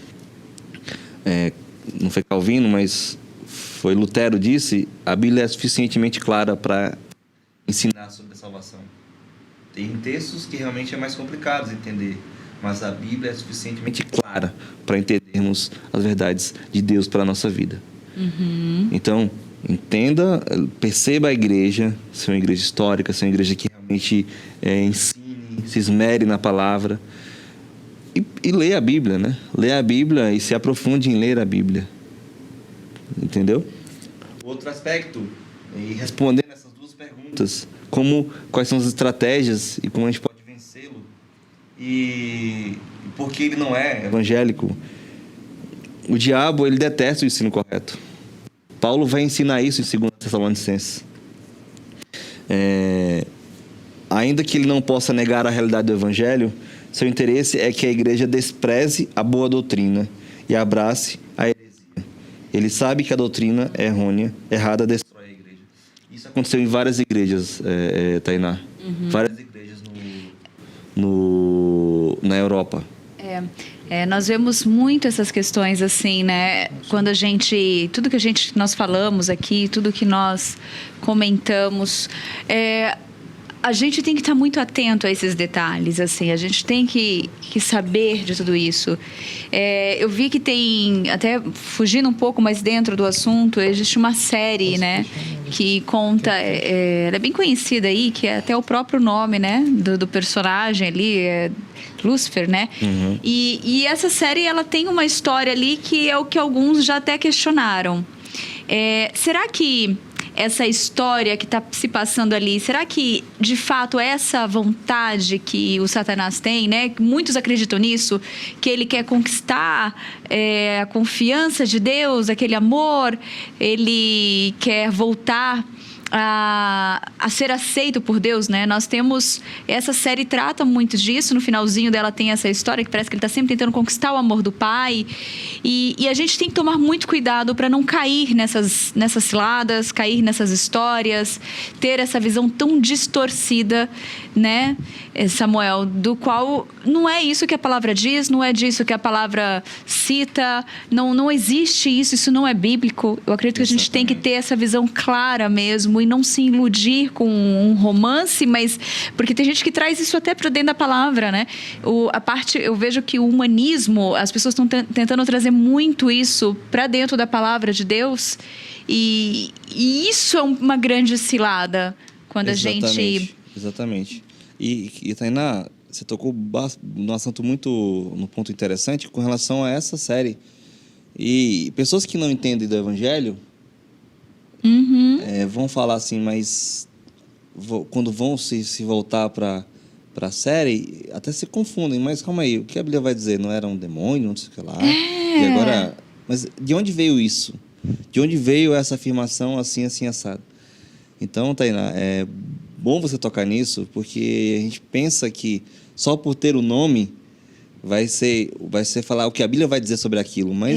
não foi Calvino, mas foi Lutero disse, a Bíblia é suficientemente clara para ensinar sobre a salvação. Tem textos que realmente é mais complicado de entender, mas a Bíblia é suficientemente clara para entendermos as verdades de Deus para a nossa vida. Então, entenda, perceba a igreja, se é uma igreja histórica, se é uma igreja que realmente ensine, se esmere na palavra e leia a Bíblia, né? Leia a Bíblia e se aprofunde em ler a Bíblia. Entendeu? Outro aspecto, e respondendo essas duas perguntas, quais são as estratégias e como a gente pode vencê-lo e por que ele não é evangélico. O diabo, ele detesta o ensino correto. Paulo vai ensinar isso em 2 Tessalonicenses. Ainda que ele não possa negar a realidade do Evangelho, seu interesse é que a igreja despreze a boa doutrina e abrace a heresia. Ele sabe que a doutrina é errada, destrói a igreja. Isso aconteceu em várias igrejas, Tainá. Várias igrejas na Europa.
Nós vemos muito essas questões assim, né? Quando tudo que nós falamos aqui, tudo que nós comentamos, a gente tem que estar muito atento a esses detalhes, assim, a gente tem que saber de tudo isso. Eu vi que tem, até fugindo um pouco mais dentro do assunto, existe uma série, né, que conta, ela é bem conhecida aí, que é até o próprio nome, né, do personagem ali, Lúcifer, né? E essa série, ela tem uma história ali que é o que alguns já até questionaram. Será que essa história que está se passando ali, será que, de fato, essa vontade que o Satanás tem, né? Muitos acreditam nisso, que ele quer conquistar a confiança de Deus, aquele amor, ele quer voltar a ser aceito por Deus, né? Nós temos... Essa série trata muito disso. No finalzinho dela tem essa história que parece que ele está sempre tentando conquistar o amor do pai. E a gente tem que tomar muito cuidado para não cair nessas ciladas, cair nessas histórias, ter essa visão tão distorcida, né, Samuel? Do qual não é isso que a palavra diz, não é disso que a palavra cita, não existe isso não é bíblico. Eu acredito que a gente tem que ter essa visão clara mesmo e não se iludir com um romance, mas porque tem gente que traz isso até para dentro da palavra, né? Eu vejo que o humanismo, as pessoas estão tentando trazer muito isso para dentro da palavra de Deus, e isso é uma grande cilada quando
Exatamente. E Tainá, você tocou num assunto num ponto interessante com relação a essa série. E pessoas que não entendem do Evangelho vão falar assim, mas quando vão se voltar para a série, até se confundem. Mas calma aí, o que a Bíblia vai dizer? Não era um demônio, não sei o que lá? E agora, mas de onde veio isso? De onde veio essa afirmação assim, assado? Então, Tainá, é bom você tocar nisso, porque a gente pensa que só por ter o nome vai ser falar o que a Bíblia vai dizer sobre aquilo, mas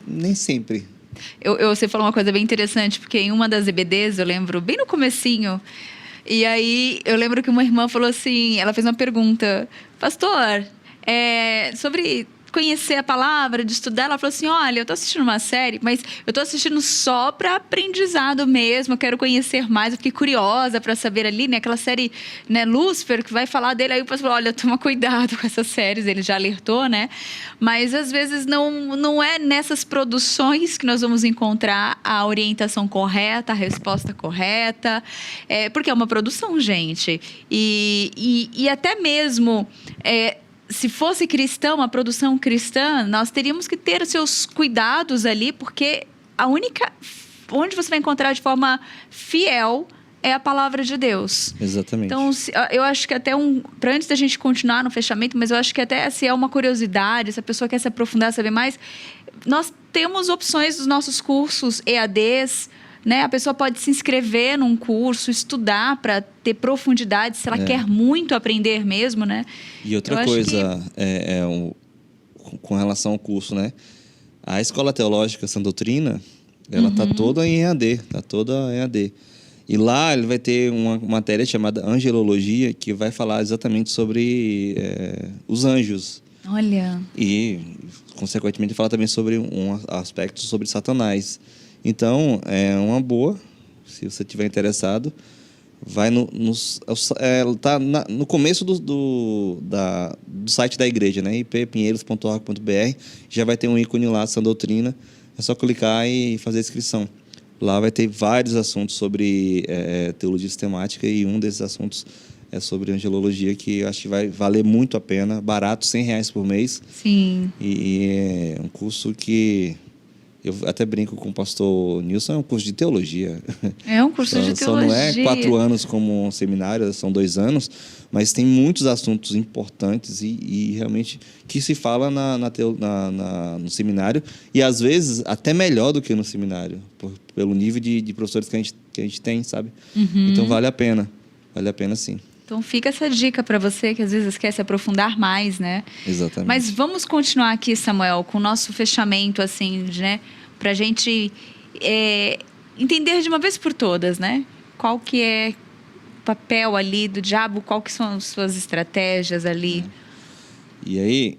nem sempre.
Você falou uma coisa bem interessante, porque em uma das EBDs, eu lembro, bem no comecinho, e aí eu lembro que uma irmã falou assim, ela fez uma pergunta, pastor, sobre conhecer a palavra, de estudar, ela falou assim, olha, eu tô assistindo uma série, mas eu tô assistindo só para aprendizado mesmo, eu quero conhecer mais, eu fiquei curiosa para saber ali, né, aquela série, né, Lúcifer, que vai falar dele, aí o pastor falou, olha, toma cuidado com essas séries, ele já alertou, né, mas às vezes não é nessas produções que nós vamos encontrar a orientação correta, a resposta correta, porque é uma produção, gente, e até mesmo... se fosse cristão, uma produção cristã, nós teríamos que ter seus cuidados ali, porque a única... onde você vai encontrar de forma fiel é a palavra de Deus.
Exatamente.
Então, eu acho que até para antes da gente continuar no fechamento, mas eu acho que até se é uma curiosidade, se a pessoa quer se aprofundar, saber mais, nós temos opções dos nossos cursos EADs, né? A pessoa pode se inscrever num curso, estudar para ter profundidade, se ela quer muito aprender mesmo, né?
E outra coisa, com relação ao curso, né? A Escola Teológica Sã Doutrina, ela está toda em EAD, E lá ele vai ter uma matéria chamada Angelologia, que vai falar exatamente sobre os anjos.
Olha.
E, consequentemente, fala também sobre um aspecto sobre Satanás. Então, é uma boa, se você estiver interessado, vai tá no começo do site da igreja, né? ippinheiros.org.br, já vai ter um ícone lá, Sã Doutrina, é só clicar e fazer a inscrição. Lá vai ter vários assuntos sobre teologia sistemática, e um desses assuntos é sobre angelologia, que eu acho que vai valer muito a pena, barato, R$100 por mês.
Sim.
E é um curso que Eu até brinco com o pastor Nilson, é um curso de teologia.
É um curso de teologia.
Só não é 4 anos como um seminário, são 2 anos, mas tem muitos assuntos importantes e realmente que se fala no seminário, e às vezes até melhor do que no seminário, pelo nível de professores que a gente tem, sabe? Então vale a pena sim.
Então fica essa dica para você que às vezes quer se aprofundar mais, né?
Exatamente.
Mas vamos continuar aqui, Samuel, com o nosso fechamento, assim, né? Para a gente entender de uma vez por todas, né? Qual que é o papel ali do diabo, qual que são as suas estratégias ali.
E aí,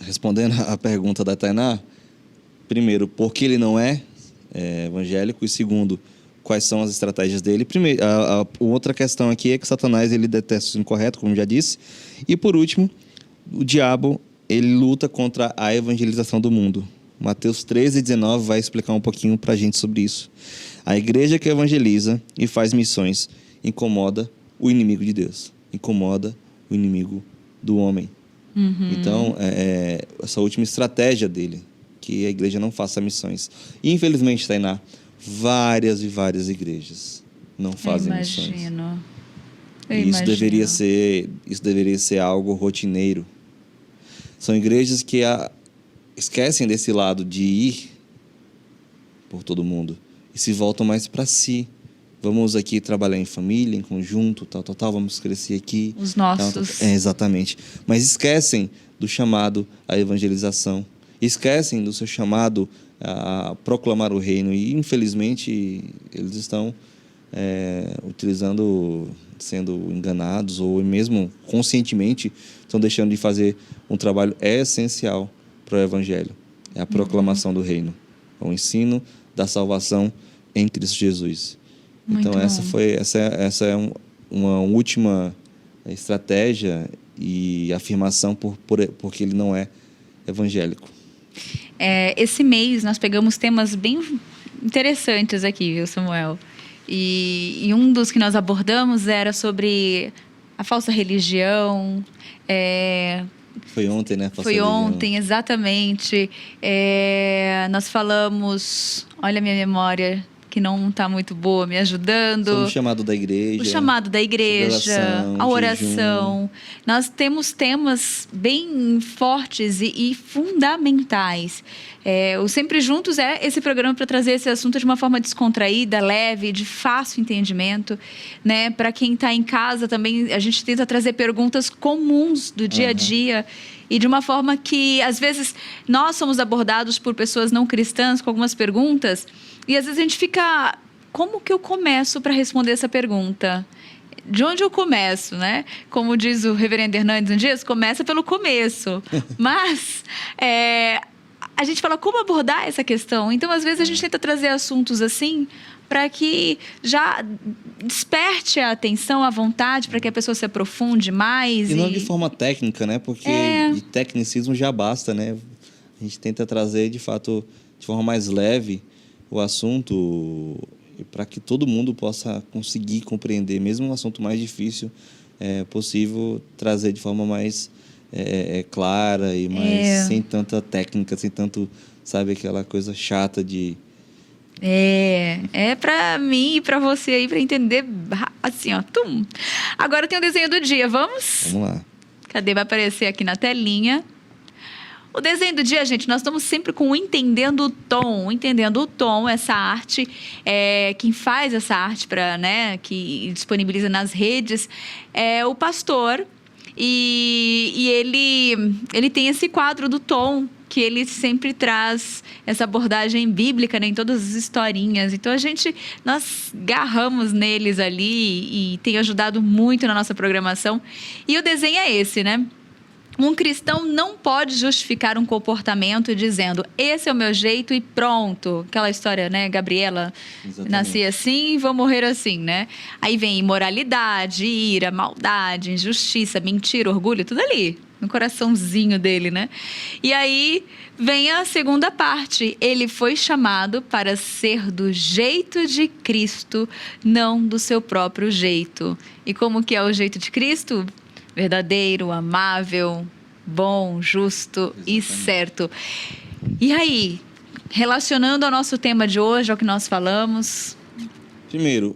respondendo a pergunta da Tainá, primeiro, por que ele não é evangélico? E segundo, quais são as estratégias dele? Primeiro, a outra questão aqui é que Satanás ele detesta o incorreto, como já disse. E por último, o diabo ele luta contra a evangelização do mundo. Mateus 13:19 vai explicar um pouquinho para a gente sobre isso. A igreja que evangeliza e faz missões incomoda o inimigo de Deus, incomoda o inimigo do homem. Então, essa última estratégia dele, que a igreja não faça missões. E, infelizmente, Tainá, várias e várias igrejas não fazem missões. E isso deveria ser algo rotineiro. São igrejas que esquecem desse lado de ir por todo mundo e se voltam mais para si. Vamos aqui trabalhar em família, em conjunto, tal, vamos crescer aqui.
Os nossos.
Exatamente. Mas esquecem do chamado à evangelização. Esquecem do seu chamado a proclamar o reino. E, infelizmente, eles estão sendo enganados ou mesmo conscientemente estão deixando de fazer um trabalho essencial para o evangelho. É a proclamação do reino. É o ensino da salvação em Cristo Jesus.
Muito
então, essa é uma última estratégia e afirmação porque ele não é evangélico.
Esse mês nós pegamos temas bem interessantes aqui, viu, Samuel? E um dos que nós abordamos era sobre a falsa religião.
Foi ontem, né?
Foi ontem, exatamente. Nós falamos... Olha a minha memória, que não está muito boa, me ajudando.
Sobre o chamado da igreja.
O chamado da igreja, a oração. Nós temos temas bem fortes e fundamentais. O Sempre Juntos é esse programa para trazer esse assunto de uma forma descontraída, leve, de fácil entendimento, né? Para quem está em casa também, a gente tenta trazer perguntas comuns do dia a dia e de uma forma que, às vezes, nós somos abordados por pessoas não cristãs com algumas perguntas e, às vezes, a gente fica... Como que eu começo para responder essa pergunta? De onde eu começo, né? Como diz o reverendo Hernandes um dia, começa pelo começo. Mas a gente fala como abordar essa questão. Então, às vezes, a gente tenta trazer assuntos assim para que já desperte a atenção, a vontade, para que a pessoa se aprofunde mais.
E não de forma técnica, né? Porque de tecnicismo já basta, né? A gente tenta trazer, de fato, de forma mais leve o assunto para que todo mundo possa conseguir compreender, mesmo um assunto mais difícil, possível trazer de forma mais clara e mais sem tanta técnica, sem tanto, sabe, aquela coisa chata de...
para mim e para você aí, para entender assim, ó, tum. Agora tem o desenho do dia, vamos?
Vamos lá.
Cadê? Vai aparecer aqui na telinha. O desenho do dia, gente, nós estamos sempre com o Entendendo o Tom. Entendendo o Tom, essa arte, quem faz essa arte que disponibiliza nas redes é o pastor. E ele tem esse quadro do Tom, que ele sempre traz essa abordagem bíblica, né, em todas as historinhas. Então, nós garramos neles ali e tem ajudado muito na nossa programação. E o desenho é esse, né? Um cristão não pode justificar um comportamento dizendo, esse é o meu jeito e pronto. Aquela história, né? Gabriela, nasci assim, vou morrer assim, né? Aí vem imoralidade, ira, maldade, injustiça, mentira, orgulho, tudo ali, no coraçãozinho dele, né? E aí vem a segunda parte. Ele foi chamado para ser do jeito de Cristo, não do seu próprio jeito. E como que é o jeito de Cristo? Verdadeiro, amável, bom, justo e certo. E aí, relacionando ao nosso tema de hoje, ao que nós falamos.
Primeiro,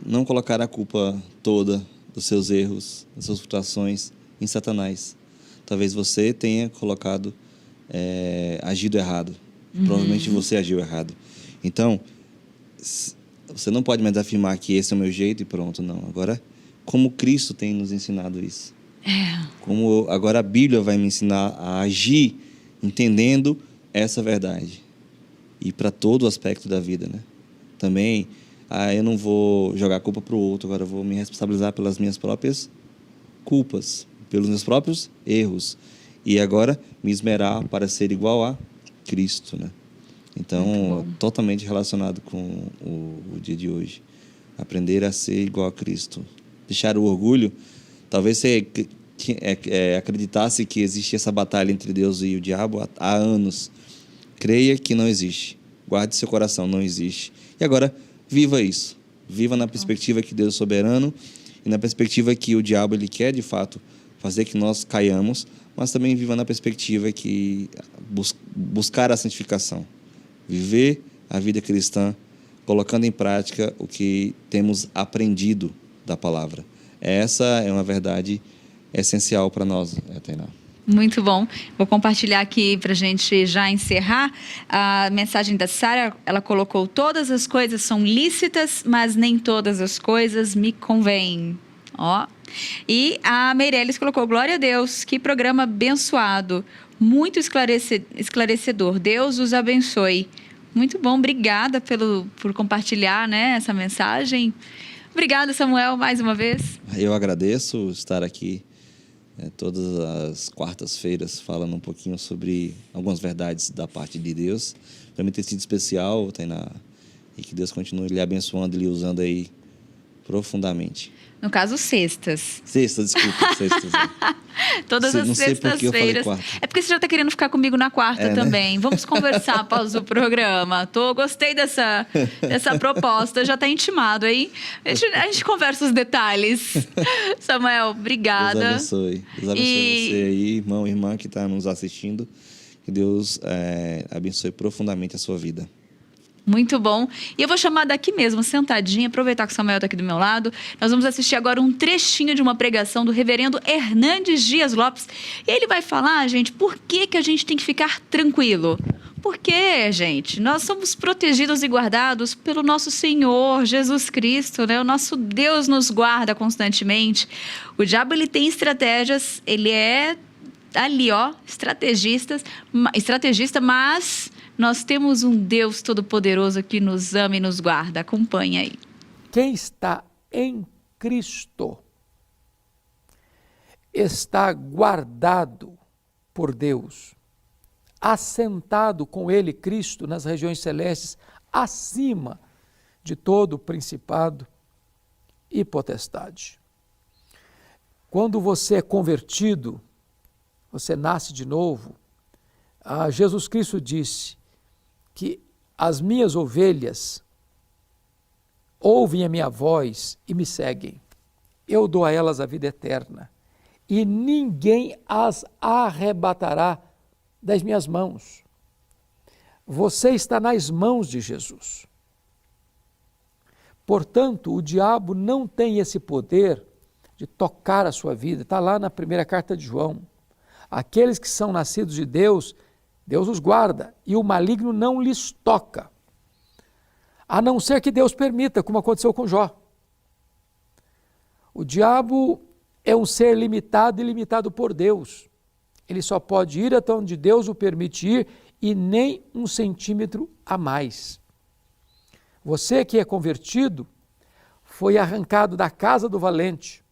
não colocar a culpa toda dos seus erros, das suas frustrações em Satanás. Talvez você tenha colocado, agido errado. Provavelmente você agiu errado. Então, você não pode mais afirmar que esse é o meu jeito e pronto, não. Agora, como Cristo tem nos ensinado isso? Como agora a Bíblia vai me ensinar a agir entendendo essa verdade. E para todo o aspecto da vida, né? Também, eu não vou jogar a culpa para o outro, agora eu vou me responsabilizar pelas minhas próprias culpas, pelos meus próprios erros. E agora me esmerar para ser igual a Cristo, né? Então, totalmente relacionado com o dia de hoje. Aprender a ser igual a Cristo. Deixar o orgulho. Talvez você acreditasse que existe essa batalha entre Deus e o diabo há anos. Creia que não existe. Guarde seu coração, não existe. E agora, viva isso. Viva na perspectiva que Deus é soberano e na perspectiva que o diabo ele quer, de fato, fazer que nós caiamos, mas também viva na perspectiva que buscar a santificação. Viver a vida cristã, colocando em prática o que temos aprendido da palavra. Essa é uma verdade essencial para nós, Tainá.
Muito bom. Vou compartilhar aqui para a gente já encerrar a mensagem da Sara. Ela colocou: todas as coisas são lícitas, mas nem todas as coisas me convêm. Ó. E a Meirelles colocou: glória a Deus, que programa abençoado, muito esclarecedor. Deus os abençoe. Muito bom, obrigada por compartilhar, né, essa mensagem. Obrigada, Samuel, mais uma vez.
Eu agradeço estar aqui todas as quartas-feiras falando um pouquinho sobre algumas verdades da parte de Deus. Para mim tem sido especial, Tainá, e que Deus continue lhe abençoando e lhe usando aí profundamente.
No caso, sextas.
Sextas, desculpa, sextas.
Todas as sextas-feiras. É porque você já está querendo ficar comigo na quarta também. Né? Vamos conversar após o programa. Gostei dessa proposta, já está intimado aí. A gente conversa os detalhes. Samuel, obrigada.
Deus abençoe. Deus abençoe você aí, irmão e irmã que está nos assistindo. Que Deus abençoe profundamente a sua vida.
Muito bom. E eu vou chamar daqui mesmo, sentadinha, aproveitar que o Samuel está aqui do meu lado. Nós vamos assistir agora um trechinho de uma pregação do reverendo Hernandes Dias Lopes. E ele vai falar, gente, por que a gente tem que ficar tranquilo? Porque, gente, nós somos protegidos e guardados pelo nosso Senhor Jesus Cristo, né? O nosso Deus nos guarda constantemente. O diabo, ele tem estratégias, ele é ali, ó, estrategista, mas nós temos um Deus Todo-Poderoso que nos ama e nos guarda. Acompanha aí.
Quem está em Cristo está guardado por Deus, assentado com Ele, Cristo, nas regiões celestes, acima de todo principado e potestade. Quando você é convertido, você nasce de novo, Jesus Cristo disse que as minhas ovelhas ouvem a minha voz e me seguem. Eu dou a elas a vida eterna e ninguém as arrebatará das minhas mãos. Você está nas mãos de Jesus. Portanto, o diabo não tem esse poder de tocar a sua vida. Está lá na primeira carta de João. Aqueles que são nascidos de Deus, Deus os guarda e o maligno não lhes toca. A não ser que Deus permita, como aconteceu com Jó. O diabo é um ser limitado e limitado por Deus. Ele só pode ir até onde Deus o permite ir e nem 1 centímetro a mais. Você que é convertido foi arrancado da casa do valente,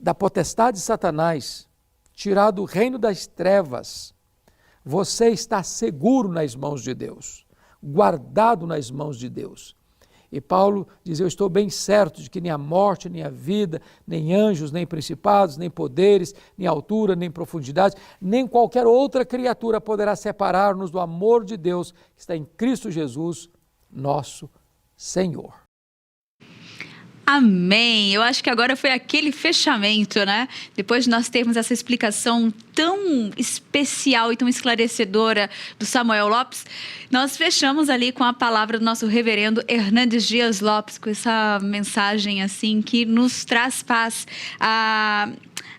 da potestade de Satanás, tirado do reino das trevas. Você está seguro nas mãos de Deus, guardado nas mãos de Deus. E Paulo diz: eu estou bem certo de que nem a morte, nem a vida, nem anjos, nem principados, nem poderes, nem altura, nem profundidade, nem qualquer outra criatura poderá separar-nos do amor de Deus que está em Cristo Jesus, nosso Senhor.
Amém! Eu acho que agora foi aquele fechamento, né? Depois de nós termos essa explicação tão especial e tão esclarecedora do Samuel Lopes, nós fechamos ali com a palavra do nosso reverendo Hernandes Dias Lopes, com essa mensagem assim que nos traz paz.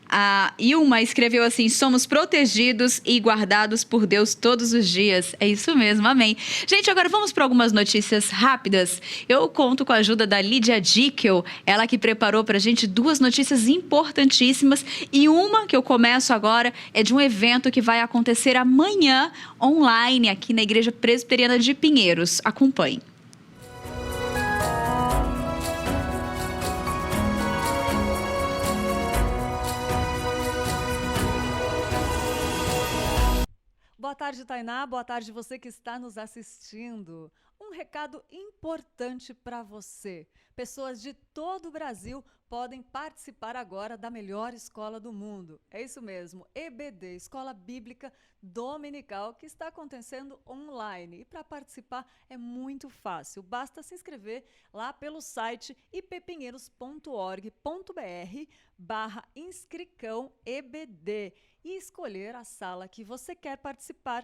A Ilma escreveu assim: somos protegidos e guardados por Deus todos os dias. É isso mesmo, amém. Gente, agora vamos para algumas notícias rápidas. Eu conto com a ajuda da Lídia Dickel, ela que preparou para a gente 2 notícias importantíssimas, e uma que eu começo agora é de um evento que vai acontecer amanhã online aqui na Igreja Presbiteriana de Pinheiros. Acompanhe.
Boa tarde, Tainá. Boa tarde, você que está nos assistindo. Um recado importante para você. Pessoas de todo o Brasil podem participar agora da melhor escola do mundo. É isso mesmo, EBD, Escola Bíblica Dominical, que está acontecendo online. E para participar é muito fácil. Basta se inscrever lá pelo site ippinheiros.org.br/inscricão EBD e escolher a sala que você quer participar.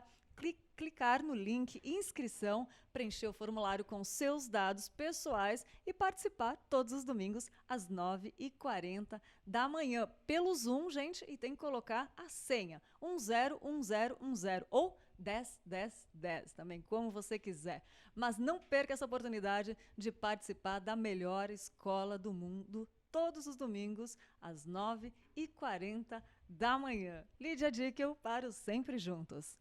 Clicar no link inscrição, preencher o formulário com seus dados pessoais e participar todos os domingos às 9h40 da manhã pelo Zoom, gente, e tem que colocar a senha 101010 ou 101010, também como você quiser. Mas não perca essa oportunidade de participar da melhor escola do mundo todos os domingos às 9h40 da manhã. Lídia Dickel para o Sempre Juntos.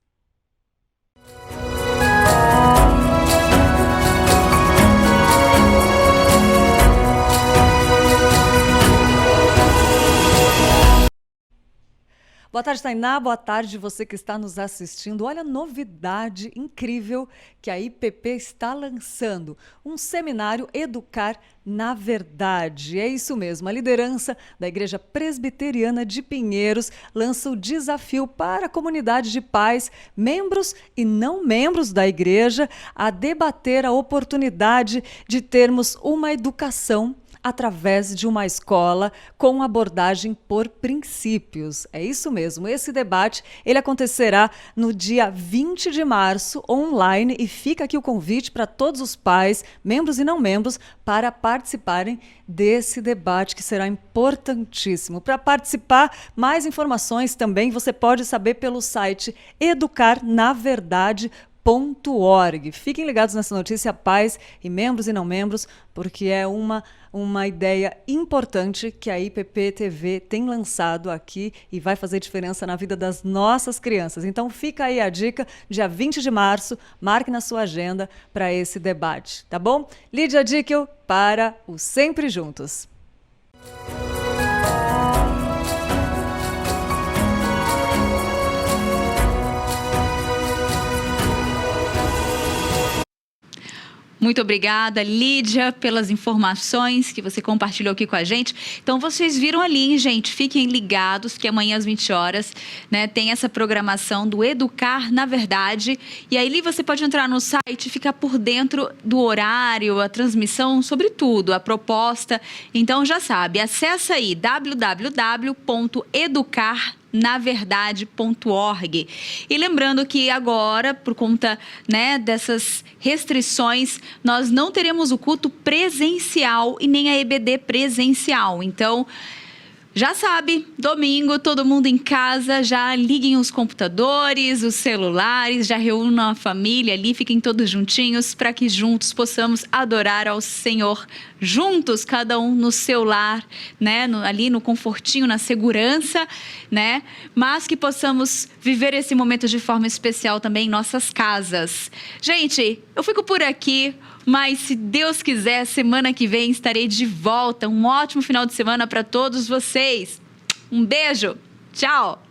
Boa tarde, Tainá. Boa tarde, você que está nos assistindo. Olha a novidade incrível que a IPP está lançando. Um seminário Educar na Verdade. É isso mesmo. A liderança da Igreja Presbiteriana de Pinheiros lança o desafio para a comunidade de pais, membros e não membros da igreja, a debater a oportunidade de termos uma educação através de uma escola com abordagem por princípios. É isso mesmo, esse debate ele acontecerá no dia 20 de março, online, e fica aqui o convite para todos os pais, membros e não membros, para participarem desse debate que será importantíssimo. Para participar, mais informações também você pode saber pelo site educarnaverdade.org. Fiquem ligados nessa notícia, pais e membros e não membros, porque é uma ideia importante que a IPP TV tem lançado aqui e vai fazer diferença na vida das nossas crianças. Então fica aí a dica, dia 20 de março, marque na sua agenda para esse debate, tá bom? Lídia Dickel para o Sempre Juntos.
Muito obrigada, Lídia, pelas informações que você compartilhou aqui com a gente. Então, vocês viram ali, hein, gente? Fiquem ligados que amanhã às 20 horas, né, tem essa programação do Educar na Verdade. E aí ali você pode entrar no site e ficar por dentro do horário, a transmissão, sobre tudo, a proposta. Então, já sabe, acessa aí www.educarnaverdade.org. E lembrando que agora, por conta, né, dessas restrições, nós não teremos o culto presencial e nem a EBD presencial. Então, já sabe, domingo, todo mundo em casa, já liguem os computadores, os celulares, já reúnam a família ali, fiquem todos juntinhos, para que juntos possamos adorar ao Senhor, juntos, cada um no seu lar, né, ali no confortinho, na segurança, né, mas que possamos viver esse momento de forma especial também em nossas casas. Gente, eu fico por aqui. Mas, se Deus quiser, semana que vem estarei de volta. Um ótimo final de semana para todos vocês. Um beijo. Tchau.